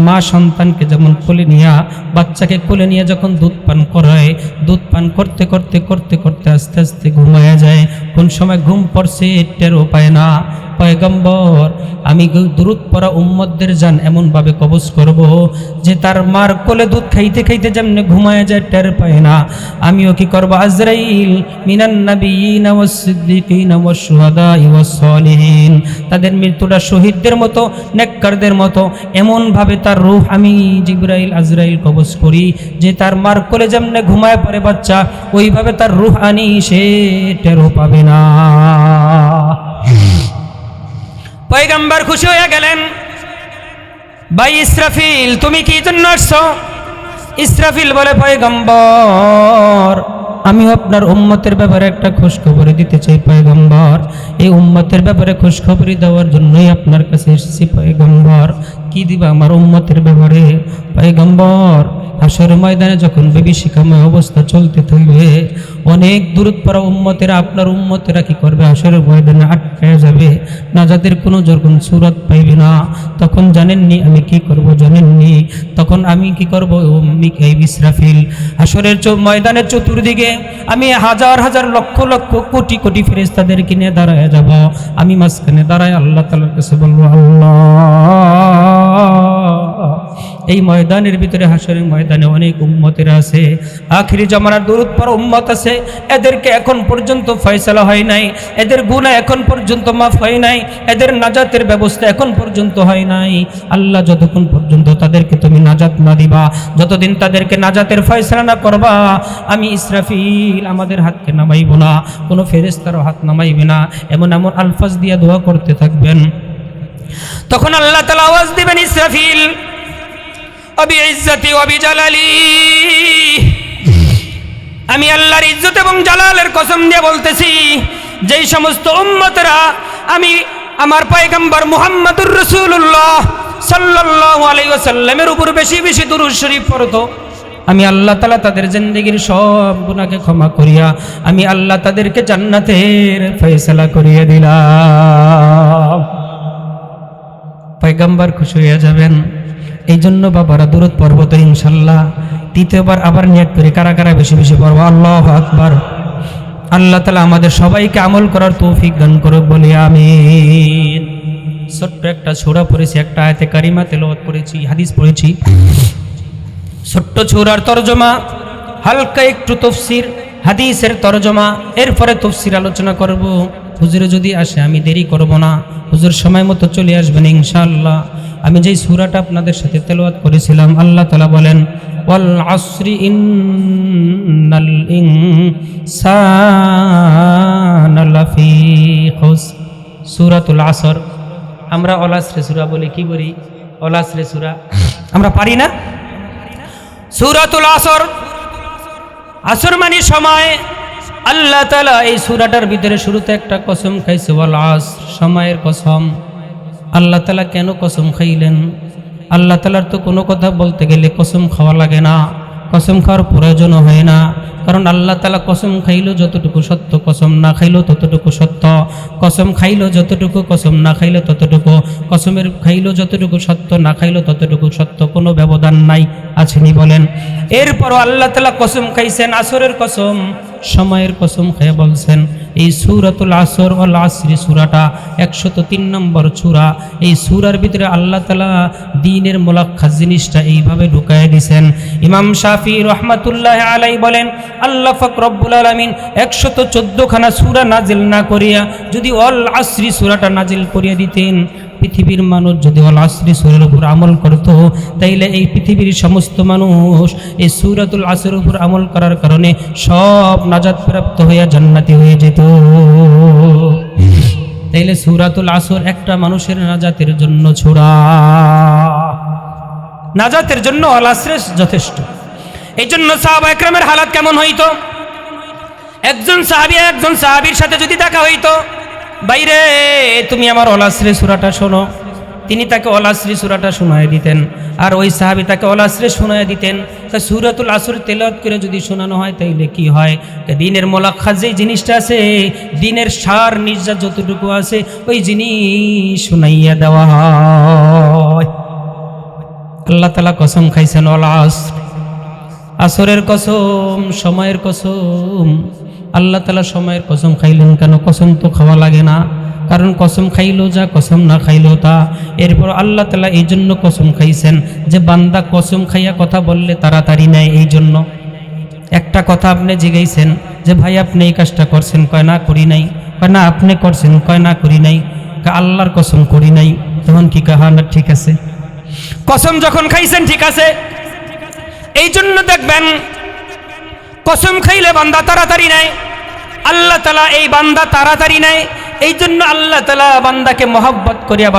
মা সন্তানকে যেমন কোলে নিয়ে, বাচ্চাকে কোলে নিয়ে যখন দুধ পান করায়, দুধ পান করতে করতে করতে করতে আস্তে আস্তে ঘুমায়া যায়, কোন সময় ঘুম পড়ছে টেরও পায় না। পয়গম্বর আমি দুরূদ পড়া উম্মতদের জান এমনভাবে কবজ করব যে তার মার কোলে দুধ খাইতে খাইতে যেমনে ঘুমায়া যায় টের পায় না, আমিও কি করব? আজরাইল মিনান নাবিয়িনা ওয়াস সিদ্দিকিনা ওয়াস শুহাদাই ওয়াস সালিহিন, তাদের মৃত্যুটা শহীদদের মতো, নেককারদের মতো এমনভাবে তার রূহ আমি জিবরাইল আজরাইল কবজ করি যে তার মার কোলে যেমনে ঘুমায় পড়ে বাচ্চা, ওইভাবে তার রূহ আনি, সে টেরও পাবে না। পয়গম্বর খুশি হয়ে গেলেন। ভাই ইসরাফিল, তুমি কি জন্য আসছো? ইসরাফিল বলে, পয়গম্বর আমি আপনার উম্মতের ব্যাপারে একটা খোঁজখবর দিতে চাই পয়গম্বর, এই উম্মতের ব্যাপারে খোঁজখবরি দেওয়ার জন্যই আপনার কাছে এসেছি পয়গম্বর। কি দিবা আমার উম্মতের ব্যাপারে? পয়গম্বর হাসরের ময়দানে যখন বিভীষিকাময় অবস্থা চলতে থাকবে, অনেক দূরত পড়া উম্মতেরা, আপনার উম্মতেরা কি করবে? হাসরের ময়দানে আটকায় যাবে, নাজাতের কোনো যখন সুরত পাইবে না, তখন জানেননি আমি কি করব? জানেননি তখন আমি কি করব? এই ইসরাফিল হাসরের ময়দানের চতুর্দিকে আমি হাজার হাজার লক্ষ লক্ষ কোটি কোটি ফেরেশতাদেরকে নিয়ে দাঁড়ায় যাব, আমি মাঝখানে দাঁড়ায় আল্লাহ তাআলার কাছে বলবো, আল্লাহ এই ময়দানের ভিতরে, হাসরের ময়দানে অনেক উম্মতেরা আছে, আখিরি জামানার দরুদ পড়া উম্মত আছে, এদেরকে এখন পর্যন্ত ফয়সালা হয় নাই, এদের গুনাহ এখন পর্যন্ত মাফ হয় নাই, এদের নাজাতের ব্যবস্থা এখন পর্যন্ত হয় নাই। আল্লাহ যতক্ষণ পর্যন্ত তাদেরকে তুমি নাজাত না দিবা, যতদিন তাদেরকে নাজাতের ফয়সালা না করবা, আমি ইসরাফিল আমাদের হাতকে নামাইব না, কোনো ফেরেশতারও হাত নামাইবে না। এমন এমন আলফাজ দিয়ে দোয়া করতে থাকবেন। তখন আল্লাহ তাআলা আওয়াজ দিবেন, ইসরাফিল বিইজ্জতি ওয়া বিজালালি, আমি আল্লাহর ইজ্জত এবং জালালের কসম দিয়ে বলতেছি, যেই সমস্ত উম্মতরা আমি আমার পয়গম্বর মুহাম্মদুর রাসূলুল্লাহ সাল্লাল্লাহু আলাইহি ওয়াসাল্লামের উপর বেশি বেশি দুরূদ শরীফ পড়তো, আমি আল্লাহ তাআলা তাদের জিন্দেগীর সব গুনাহকে ক্ষমা করিয়া আমি আল্লাহ তাদেরকে জান্নাতের ফয়সালা করিয়ে দিলাম। পয়গম্বর খুশি হয়ে যাবেন। এই জন্য বাবারা দুরূদ পড়ব তো ইনশাআল্লাহ। দ্বিতীয়বার আবার নিয়ত করি, কারা কারা বেশি বেশি পড়ব? আল্লাহু আকবার। আল্লাহ তাআলা আমাদের সবাইকে আমল করার তৌফিক দান করুক, বলি আমিন। ছোট্ট একটা সূরা পড়েছি, একটা আয়াতে কারিমা তেলাওয়াত করেছি, হাদিস পড়েছি, ছোট্ট সূরার তরজমা, হালকা একটু তাফসীর, হাদিসের তরজমা, এরপরে তাফসীর আলোচনা করব। হুজুরে যদি আসে আমি দেরি করব না, হুজুর সময় মতো চলে আসবেন ইনশাআল্লাহ। আমি যেই সূরাটা আপনাদের সাথে তেলাওয়াত করেছিলাম, আল্লাহ তাআলা বলেন, ওয়াল আসরি ইন্নাল ইনসানা লাফি খুসর, সূরাতুল আসর। আমরা অল আসরে সূরা বলি, কি বলি? অল আসরে সূরা আমরা পারি না? সূরাতুল আসর, আসর মানে সময়। আল্লাহ তাআলা এই সূরাটার ভিতরে শুরুতে একটা কসম খাইছে, ওয়াল আসর, সময়ের কসম। আল্লাহ তাআলা কেন কসম খাইলেন? আল্লাহ তাআলার তো কোনো কথা বলতে গেলে কসম খাওয়া লাগে না, কসম খাওয়ার প্রয়োজনও হয় না, কারণ আল্লাহ তাআলা কসম খাইলো যতটুকু সত্য, কসম না খাইলো ততটুকু সত্য, কসম খাইলো যতটুকু, কসম না খাইলো ততটুকু, কসমের খাইলো যতটুকু সত্য, না খাইলো ততটুকু সত্য, কোনো ব্যবধান নাই, আছেনি বলেন? এরপরও আল্লাহ তাআলা কসম খাইছেন, আসরের কসম, সময়ের কসম খেয়ে বলছেন। এই সূরাতুল আসর ওয়াল আসরি সূরাটা 103 নম্বর সূরা। এই সূরার ভিতরে আল্লাহ তাআলা দ্বীনের মুলাক্কাস জিনিসটা এইভাবে ঢুকায় দিয়েছেন। ইমাম শাফিঈ রাহমাতুল্লাহি আলাইহি বলেন, আল্লাহ পাক রব্বুল আলামিন 114 খানা সূরা নাজিল না করিয়া যদি ওয়াল আসরি সূরাটা নাজিল করিয়া দিতেন, পৃথিবীর মানুষ যদি ওয়াল আসরি সূরার উপর আমল করত, তাইলে এই পৃথিবীর সমস্ত মানুষ এই সূরাতুল আসরের উপর আমল করার কারণে সব নাজাত প্রাপ্ত হইয়া জান্নাতি হয়ে যেত। তাইলে সূরাতুল আসর একটা মানুষের নাজাতের জন্য ছোড়া, নাজাতের জন্য আল আসরে যথেষ্ট। এই জন্য সাহাবা একরামের হালাত কেমন হইতো? একজন সাহাবীর সাথে যদি দেখা হইতো, বাইরে তুমি আমার আল আসরে সূরাটা শোনো, তিনি তাকে আল আসরি সূরাটা শোনায় দিতেন, আর ওই সাহাবী তাকে আল আসরে শোনায় দিতেন। তা সূরাতুল আসর তেলাওয়াত করে যদি শোনানো হয় তাইলে কি হয়? দ্বীনের মোলাক্কাত যেই জিনিসটা আছে, দ্বীনের সার নির্যাত যতটুকু আছে, ওই জিনিস শুনাইয়া দেওয়া হয়। আল্লাহ তাআলা কসম খাইছেন আল আসর, আসরের কসম, সময়ের কসম। আল্লাহ তাআলা সময়ের কসম খাইলেন কেন? কসম তো খাওয়া লাগে না, কারণ কসম খাইলো যা, কসম না খাইলো তা। এরপর আল্লাহ তাআলা এই জন্য কসম খাইছেন যে বান্দা কসম খাইয়া কথা বললে তাড়াতাড়ি নেয়। এই জন্য একটা কথা আপনি জিজ্ঞাইছেন যে ভাই আপনি এই কাজটা করছেন, কয় না করি নাই, কয় না আপনি করছেন, কয় না করি নাই, আল্লাহর কসম করি নাই। তখন কি কয়? না ঠিক আছে, কসম যখন খাইছেন ঠিক আছে। এই জন্য দেখবেন কসম খাইলে বান্দা তাড়াতাড়ি নেয়, আল্লাহ তাআলা এই বান্দা তাড়াতাড়ি নেয়। এই জন্য আল্লাহ তাআলা বান্দাকে মহব্বত করিয়া,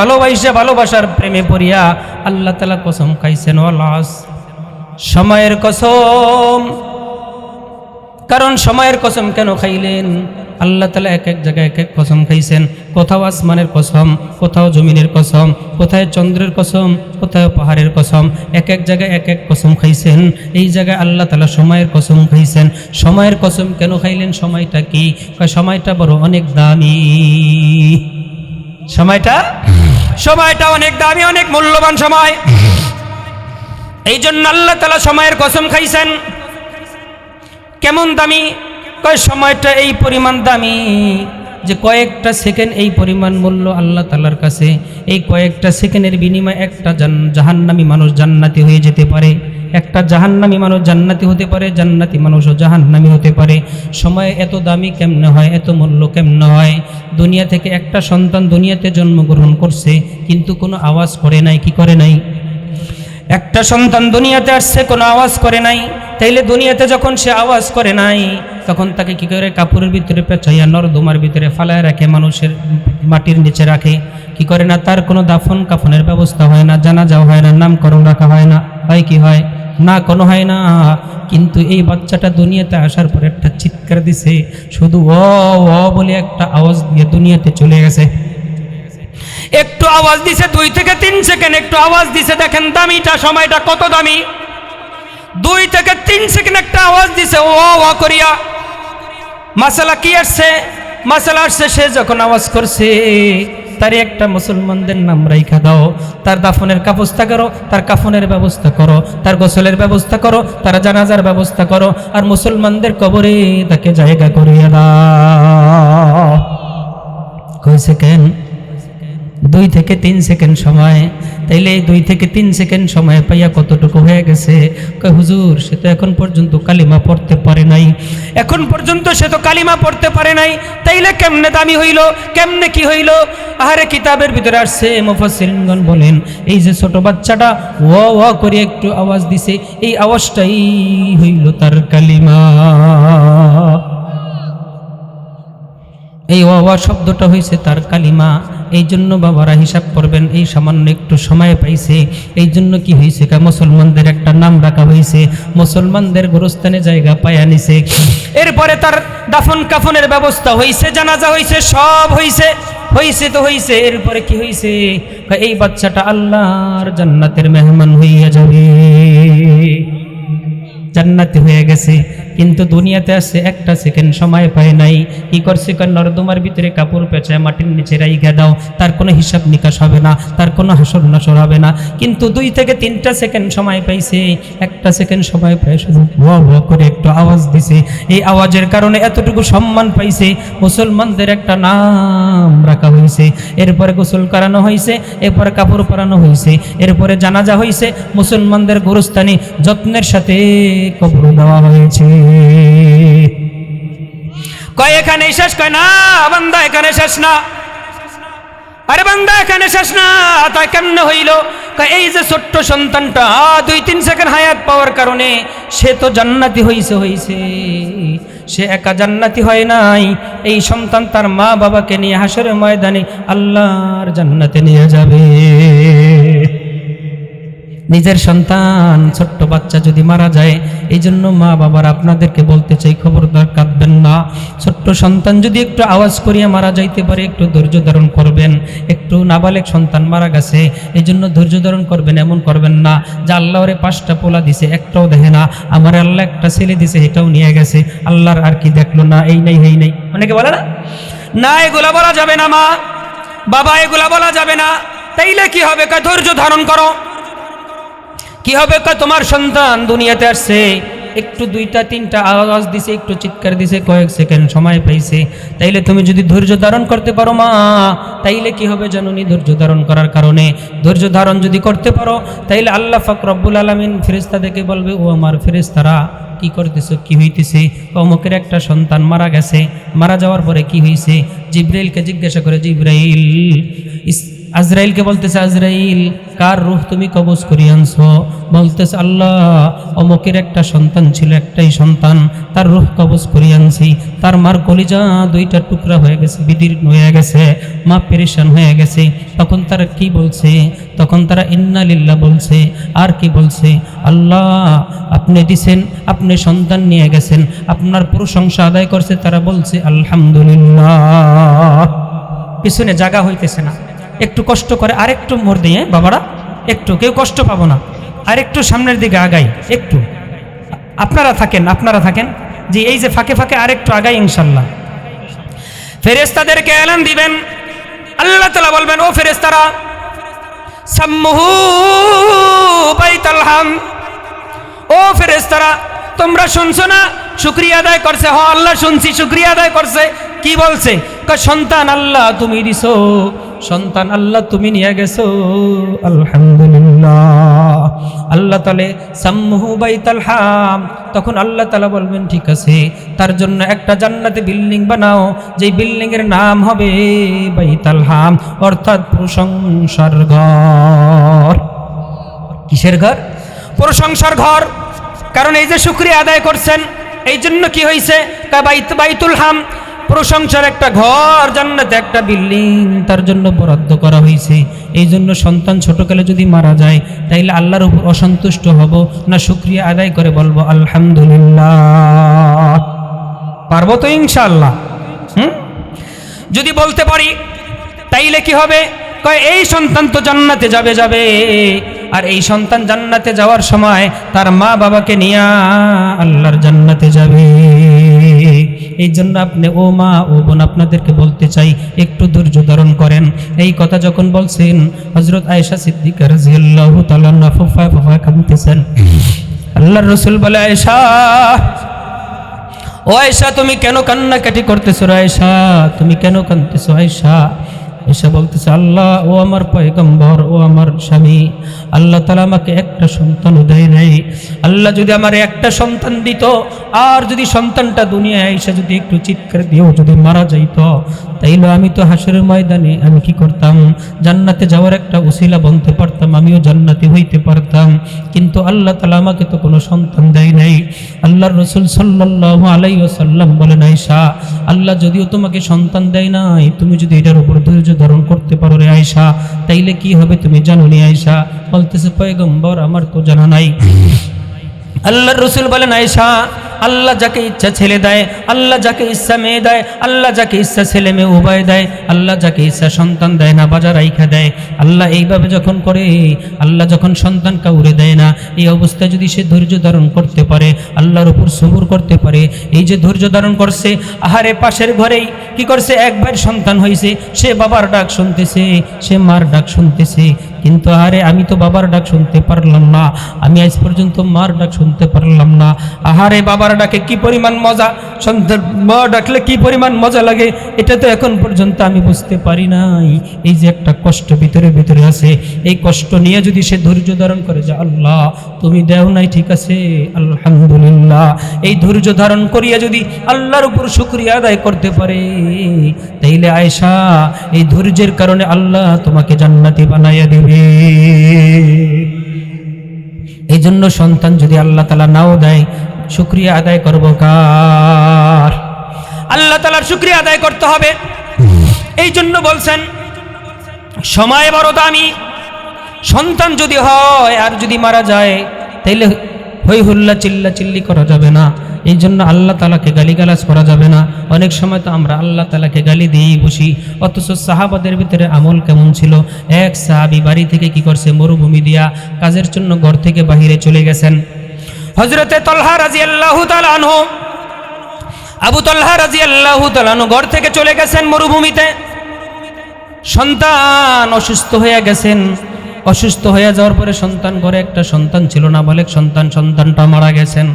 ভালোবাসার প্রেমে পড়িয়া আল্লাহ তাআলা কসম খাইছেন ওয়াল আসর, সময়ের কসম। কারণ সময়ের কসম কেন খাইলেন? আল্লাহ তাআলা এক এক জায়গায় এক এক কসম খাইছেন। কোথাও আসমানের কসম, কোথাও জমিনের কসম, কোথায় চন্দ্রের কসম, কোথাও পাহাড়ের কসম, এক এক জায়গায় এক এক কসম খাইছেন। এই জায়গায় আল্লাহ তাআলা সময়ের কসম খাইছেন। সময়ের কসম কেন খাইলেন? সময়টা কি? সময়টা বড় অনেক দামি, সময়টা অনেক দামি, অনেক মূল্যবান সময়। এই জন্য আল্লাহ তাআলা সময়ের কসম খাইছেন। কেমন দামি? কয় সময়টা এই পরিমাণ দামি যে কয়েকটা সেকেন্ড এই পরিমাণ মূল্য আল্লাহ তাআলার কাছে। এই কয়েকটা সেকেন্ডের বিনিময়ে একটা জাহান্নামী মানুষ জান্নাতি হয়ে যেতে পারে, একটা জাহান্নামী মানুষ জান্নাতি হতে পারে, জান্নাতি মানুষও জাহান্নামী হতে পারে। সময় এত দামি কেমনে হয়, এত মূল্য কেমনে হয়? দুনিয়া থেকে একটা সন্তান দুনিয়াতে জন্মগ্রহণ করছে কিন্তু কোনো আওয়াজ করে নাই। কি করে নাই? একটা সন্তান দুনিয়াতে আসছে, কোনো আওয়াজ করে নাই। তাইলে দুনিয়াতে যখন সে আওয়াজ করে নাই, তখন তাকে কি করে? কাপড়ের ভিতরে পেঁচাইয়া নর্দমার ভিতরে ফালায় রাখে, মানুষের মাটির নিচে রাখে। কি করে না? তার কোনো দাফন কাফনের ব্যবস্থা হয় না, জানাজাও হয় না, নামকরণ রাখা হয় না। হয় কি হয় না? কোনো হয় না। কিন্তু এই বাচ্চাটা দুনিয়াতে আসার পর একটা চিৎকার দিছে, শুধু ও ও বলে একটা আওয়াজ দিয়ে দুনিয়াতে চলে গেছে। একটু আওয়াজ দিছে, 2 থেকে 3 সেকেন্ড একটু আওয়াজ দিছে। দেখেন দামিটা, সময়টা কত দামি। 2 থেকে 3 সেকেন্ড একটা আওয়াজ দিছে ও ও করিয়া। মাসালা কি আসছে? মাসালা আসছে সে যখন আওয়াজ করছে তারই একটা মুসলমানদের নাম রাইখা দাও, তার দাফনের ব্যবস্থা করো, তার কাফনের ব্যবস্থা করো, তার গোসলের ব্যবস্থা করো, তার জানাজার ব্যবস্থা করো, আর মুসলমানদের কবরে তাকে জায়গা করিয়া দাও। কয় সেকেন্ড? 2 থেকে 3 সেকেন্ড সময়। তাইলে 2 থেকে 3 সেকেন্ড সময় পাইয়া কতটুকু হয়ে গেছে? কয় হুজুর সে তো এখন পর্যন্ত কালিমা পড়তে পারে নাই, এখন পর্যন্ত সে তো কালিমা পড়তে পারে নাই। তাইলে কেমনে দামি হইল, কেমনে কি হইল? আহারে কিতাবের ভিতরে আসছে, মুফাসসিরিনগণ বলেন এই যে ছোট বাচ্চাটা ও ও করে একটু আওয়াজ দিছে, এই আওয়াজটাই হইল তার কালিমা। এই ওয়া শব্দটা হয়েছে তার কালিমা। এই জন্য বাবারা হিসাব করবেন, এই সামান্য একটু সময় পাইছে, এই জন্য কি হয়েছে? মুসলমানদের একটা নাম রাখা হয়েছে, মুসলমানদের গোরস্থানে জায়গা পায়া নিছে। এরপরে তার দাফন কাফনের ব্যবস্থা হয়েছে, জানাজা হয়েছে, সব হয়েছে। হয়েছে তো হয়েছে, এরপরে কি হয়েছে? এই বাচ্চাটা আল্লাহর জান্নাতের মেহমান হইয়া যাবে, জান্নাতি হয়ে গেছে। কিন্তু দুনিয়াতে আসছে একটা সেকেন্ড সময় পায় নাই। কি করছে? নর্দমার ভিতরে কাপড় পেঁচায় মাটির নিচে রাইখা দাও, তার কোনো হিসাব নিকাশ হবে না, তার কোনো হাসর নাসর হবে না। কিন্তু 2 থেকে 3টা সেকেন্ড সময় পাইছে, একটা সেকেন্ড সময় পায় শুধু ওয়া ওয়া করে একটু আওয়াজ দিছে। এই আওয়াজের কারণে এতটুকু সম্মান পাইছে, মুসলমানদের একটা নাম রাখা হয়েছে। এরপরে গোসল করানো হয়েছে, এরপরে কাপড় পরানো হয়েছে, এরপরে জানাজা হয়েছে, মুসলমানদের গোরস্থানে যত্নের সাথে কবর দেওয়া হয়েছে। কয় এখানে শেষ? কয় না বান্দা এখানে শেষ না। আরে বান্দা এখানে শেষ না। তাই কেমনে হইল? কয় এই যে ছোট্ট সন্তানটা 2-3 সেকেন্ড হায়াত পাওয়ার কারণে সে তো জান্নাতি হইছে। সে একা জান্নাতি হয় নাই, এই সন্তান তার মা বাবাকে নিয়ে হাসরের ময়দানে আল্লাহর জান্নাতে নিয়ে যাবে। নিজের সন্তান ছোট্ট বাচ্চা যদি মারা যায়, এই জন্য মা বাবার আপনাদেরকে বলতে চাই, খবরদার কাঁদবেন না। ছোট্ট সন্তান যদি একটু আওয়াজ করিয়া মারা যাইতে পারে, একটু ধৈর্য ধারণ করবেন। একটু নাবালেগ সন্তান মারা গেছে, এই জন্য ধৈর্য ধারণ করবেন, এমন করবেন না যে আল্লাহরে 5টা পোলা দিছে একটাও দেখে না, আমার আল্লাহ একটা ছেলে দিছে এটাও নিয়ে গেছে, আল্লাহর আর কি দেখলো না, এই নাই এই নাই, অনেকে বলে না, না এগুলা বলা যাবে না মা বাবা, এগুলা বলা যাবে না। তাইলে কি হবে? ধৈর্য ধারণ করো। কি হবে? তোমার সন্তান দুনিয়াতে আসছে, একটু 2টা 3টা আওয়াজ দিছে, একটু চিৎকার দিছে, কয়েক সেকেন্ড সময় পাইছে, তাইলে তুমি যদি ধৈর্য ধারণ করতে পারো মা, তাইলে কি হবে জানুনি? ধৈর্য ধারণ করার কারণে, ধৈর্য ধারণ যদি করতে পারো, তাইলে আল্লাহ পাক রব্বুল আলামিন ফেরেশতাদেরকে বলবে, ও আমার ফেরেশতারা কি করতেছ, কি হইতেছে? অমুকের একটা সন্তান মারা গেছে, মারা যাওয়ার পরে কি হয়েছে? জিব্রাইলকে জিজ্ঞাসা করে, জিব্রাইল আজরাইলকে বলতেছে, আজরাইল কার রূহ তুমি কবজ করিয়ে আনছো? বলতেছে, আল্লাহ অমুকের একটা সন্তান ছিল, একটাই সন্তান, তার রূহ কবজ করিয়ে আনছি, তার মার কলিজা 2টা টুকরা হয়ে গেছে, বিদীর্ণ হয়ে গেছে, মা পেরেশান হয়ে গেছে। তখন তারা কি বলছে? তখন তারা ইন্না লিল্লাহ বলছে, আর কি বলছে? আল্লাহ আপনি দিছেন, আপনি সন্তান নিয়ে গেছেন, আপনার প্রশংসা আদায় করছে। তারা বলছে আলহামদুলিল্লাহ। পিছনে জায়গা হইতেছে না, একটু কষ্ট করে আরেকটু মোড় দিয়ে বাবারা, একটু কেউ কষ্ট পাবো না, আরেকটু সামনের দিকে আগাই, একটু আপনারা থাকেন যে এই যে ফাঁকে ফাঁকে আরেকটু আগাই, ইনশাল্লাহ। ফেরেশতাদেরকে এলান দিবেন, আল্লাহ তাআলা বলবেন, ও ফেরেশতারা সাম্মুহু বাইতাল হাম, ও ফেরেশতারা তোমরা শুনছো না? শুকরিয়া আদায় করছে। হ আল্লাহ শুনছি, শুকরিয়া আদায় করছে। কি বলছে? সন্তান আল্লাহ তুমি দিছো, সন্তান আল্লাহ তুমি নিয়ে গেছো, আলহামদুলিল্লাহ। আল্লাহ তাআলা সাম্মুহু বাইতাল হাম, তখন আল্লাহ তাআলা বলবেন, ঠিক আছে, তার জন্য একটা জান্নাতে বিল্ডিং বানাও, যেই বিল্ডিং এর নাম হবে বাইতাল হাম, অর্থাৎ প্রশংসার ঘর। কিসের ঘর? প্রশংসার ঘর। কারণ এই যে শুকরিয়া আদায় করছেন, এই জন্য কি হয়েছে? বাইতুল হাম, প্রশংসার একটা ঘর, জান্নাতে একটা বিল্ডিং তার জন্য বরাদ্দ করা হয়েছে। এই জন্য সন্তান ছোটকালে যদি মারা যায়, তাইলে আল্লাহর উপর অসন্তুষ্ট হব না, শুকরিয়া আদায় করে বলবো আলহামদুলিল্লাহ? পারবো তো ইনশাআল্লাহ? যদি বলতে পারি, তাইলে কি হবে? এই সন্তান তো জান্নাতে যাবে, আর এই সন্তান জান্নাতে যাওয়ার সময় তার মা বাবাকে নিয়ে আল্লাহর জান্নাতে যাবে। এই জন্য আপনি, ও মা ও বোন, আপনাদেরকে বলতে চাই, একটু ধৈর্য ধারণ করেন। এই কথা যখন বলছেন, হযরত আয়েশা সিদ্দিকা রাদিয়াল্লাহু তাআলা আনহা ফুফা কাঁদতেছেন। আল্লাহর রাসূল বলে, আয়েশা, ও আয়েশা তুমি কেন কান্নাকাটি করতেছো? আয়েশা তুমি কেন কাঁদতেছো? আয়েশা এসে বলতেছে, আল্লাহ ও আমার পয়গম্বর, ও আমার স্বামী, আল্লাহ তাআলা আমাকে একটা সন্তানও দেয় নাই। আল্লাহ যদি আমার একটা সন্তান দিত, আর যদি সন্তানটা দুনিয়ায় এসে যদি একটু চিৎকার দিয়েও যদি মারা যাইত, তাইলে আমি তো হাসরের ময়দানে আমি কি করতাম? জান্নাতে যাওয়ার একটা উসিলা বনতে পারতাম, আমিও জান্নাতি হইতে পারতাম। কিন্তু আল্লাহ তাআলা আমাকে তো কোনো সন্তান দেয় নাই। আল্লাহর রাসূল সাল্লাল্লাহু আলাইহি ওয়াসাল্লাম বলেন, আয়েশা, আল্লাহ যদিও তোমাকে সন্তান দেয় নাই, তুমি যদি এটার উপর ধৈর্য ধারণ করতে পারো রে আয়েশা, তাইলে কি হবে তুমি জানো নি? আয়েশা বলতেছে, পয়গম্বর আমার তো জানা নাই। আল্লাহর রাসূল বলেন, আয়েশা, আল্লাহ যাকে ইচ্ছা ছেলে দেয়, আল্লাহ যাকে ইচ্ছা মেয়ে দেয়, আল্লাহ যাকে ইচ্ছা ছেলে মেয়ে উভয় দেয়, আল্লাহ যাকে ইচ্ছা সন্তান দেয় না, বাজার রাইখা দেয়। আল্লাহ এইভাবে যখন করে, আল্লাহ যখন সন্তান কাউরে দেয় না, এই অবস্থায় যদি সে ধৈর্য ধারণ করতে পারে, আল্লাহর উপর সবুর করতে পারে, এই যে ধৈর্য ধারণ করছে, আহারে পাশের ঘরেই কি করছে, এক ভাইয়ের সন্তান হয়েছে, সে বাবার ডাক শুনতেছে, সে মার ডাক শুনতেছে, কিন্তু আরে আমি তো বাবার ডাক শুনতে পারলাম না, আমি আজ পর্যন্ত মার ডাক শুনতে পারলাম না। আহারে বাবার ডাকে কি পরিমাণ মজা, সন্তান মা ডাকলে কি পরিমাণ মজা লাগে, এটা তো এখন পর্যন্ত আমি বুঝতে পারি নাই। এই যে একটা কষ্ট ভিতরে ভিতরে আছে, এই কষ্ট নিয়ে যদি সে ধৈর্য ধারণ করে, যে আল্লাহ তুমি দেও নাই, ঠিক আছে আলহামদুলিল্লাহ, এই ধৈর্য ধারণ করিয়া যদি আল্লাহর উপর শুকরিয়া আদায় করতে পারে, তাইলে আয়েশা এই ধৈর্যের কারণে আল্লাহ তোমাকে জান্নাতি বানাইয়া দিবে। এই জন্য সন্তান যদি আল্লাহ তাআলা নাও দেয়, শুকরিয়া আদায় করব কার? আল্লাহ তাআলার শুকরিয়া আদায় করতে হবে। এই জন্য বলছেন সময় বড় দামি। সন্তান যদি হয় আর যদি মারা যায় তাইলে হই হুল্লা চিল্লা চিল্লি করা যাবে না। এই জন্য আল্লাহ তাআলাকে গালিগালাজ করা যাবে না। অনেক সময় তো আমরা আল্লাহ তাআলাকে গালি দিয়েই বসি, অথচ সাহাবাদের ভিতরে আমল কেমন ছিল। এক সাহাবী বাড়ি থেকে কি করছে, মরুভূমি দিয়া কাজের জন্য ঘর থেকে বাহিরে চলে গেছেন। হযরতে তালহা রাদিয়াল্লাহু তাআলা আনহু, আবু তালহা রাদিয়াল্লাহু তাআলা আনহু ঘর থেকে চলে গেছেন মরুভূমিতে। সন্তান অসুস্থ হয়ে গেছেন। অসুস্থ হয়ে যাওয়ার পরে সন্তান, ঘরে একটা সন্তান ছিল না, নাবালেগ সন্তান, সন্তানটা মারা গেছেন।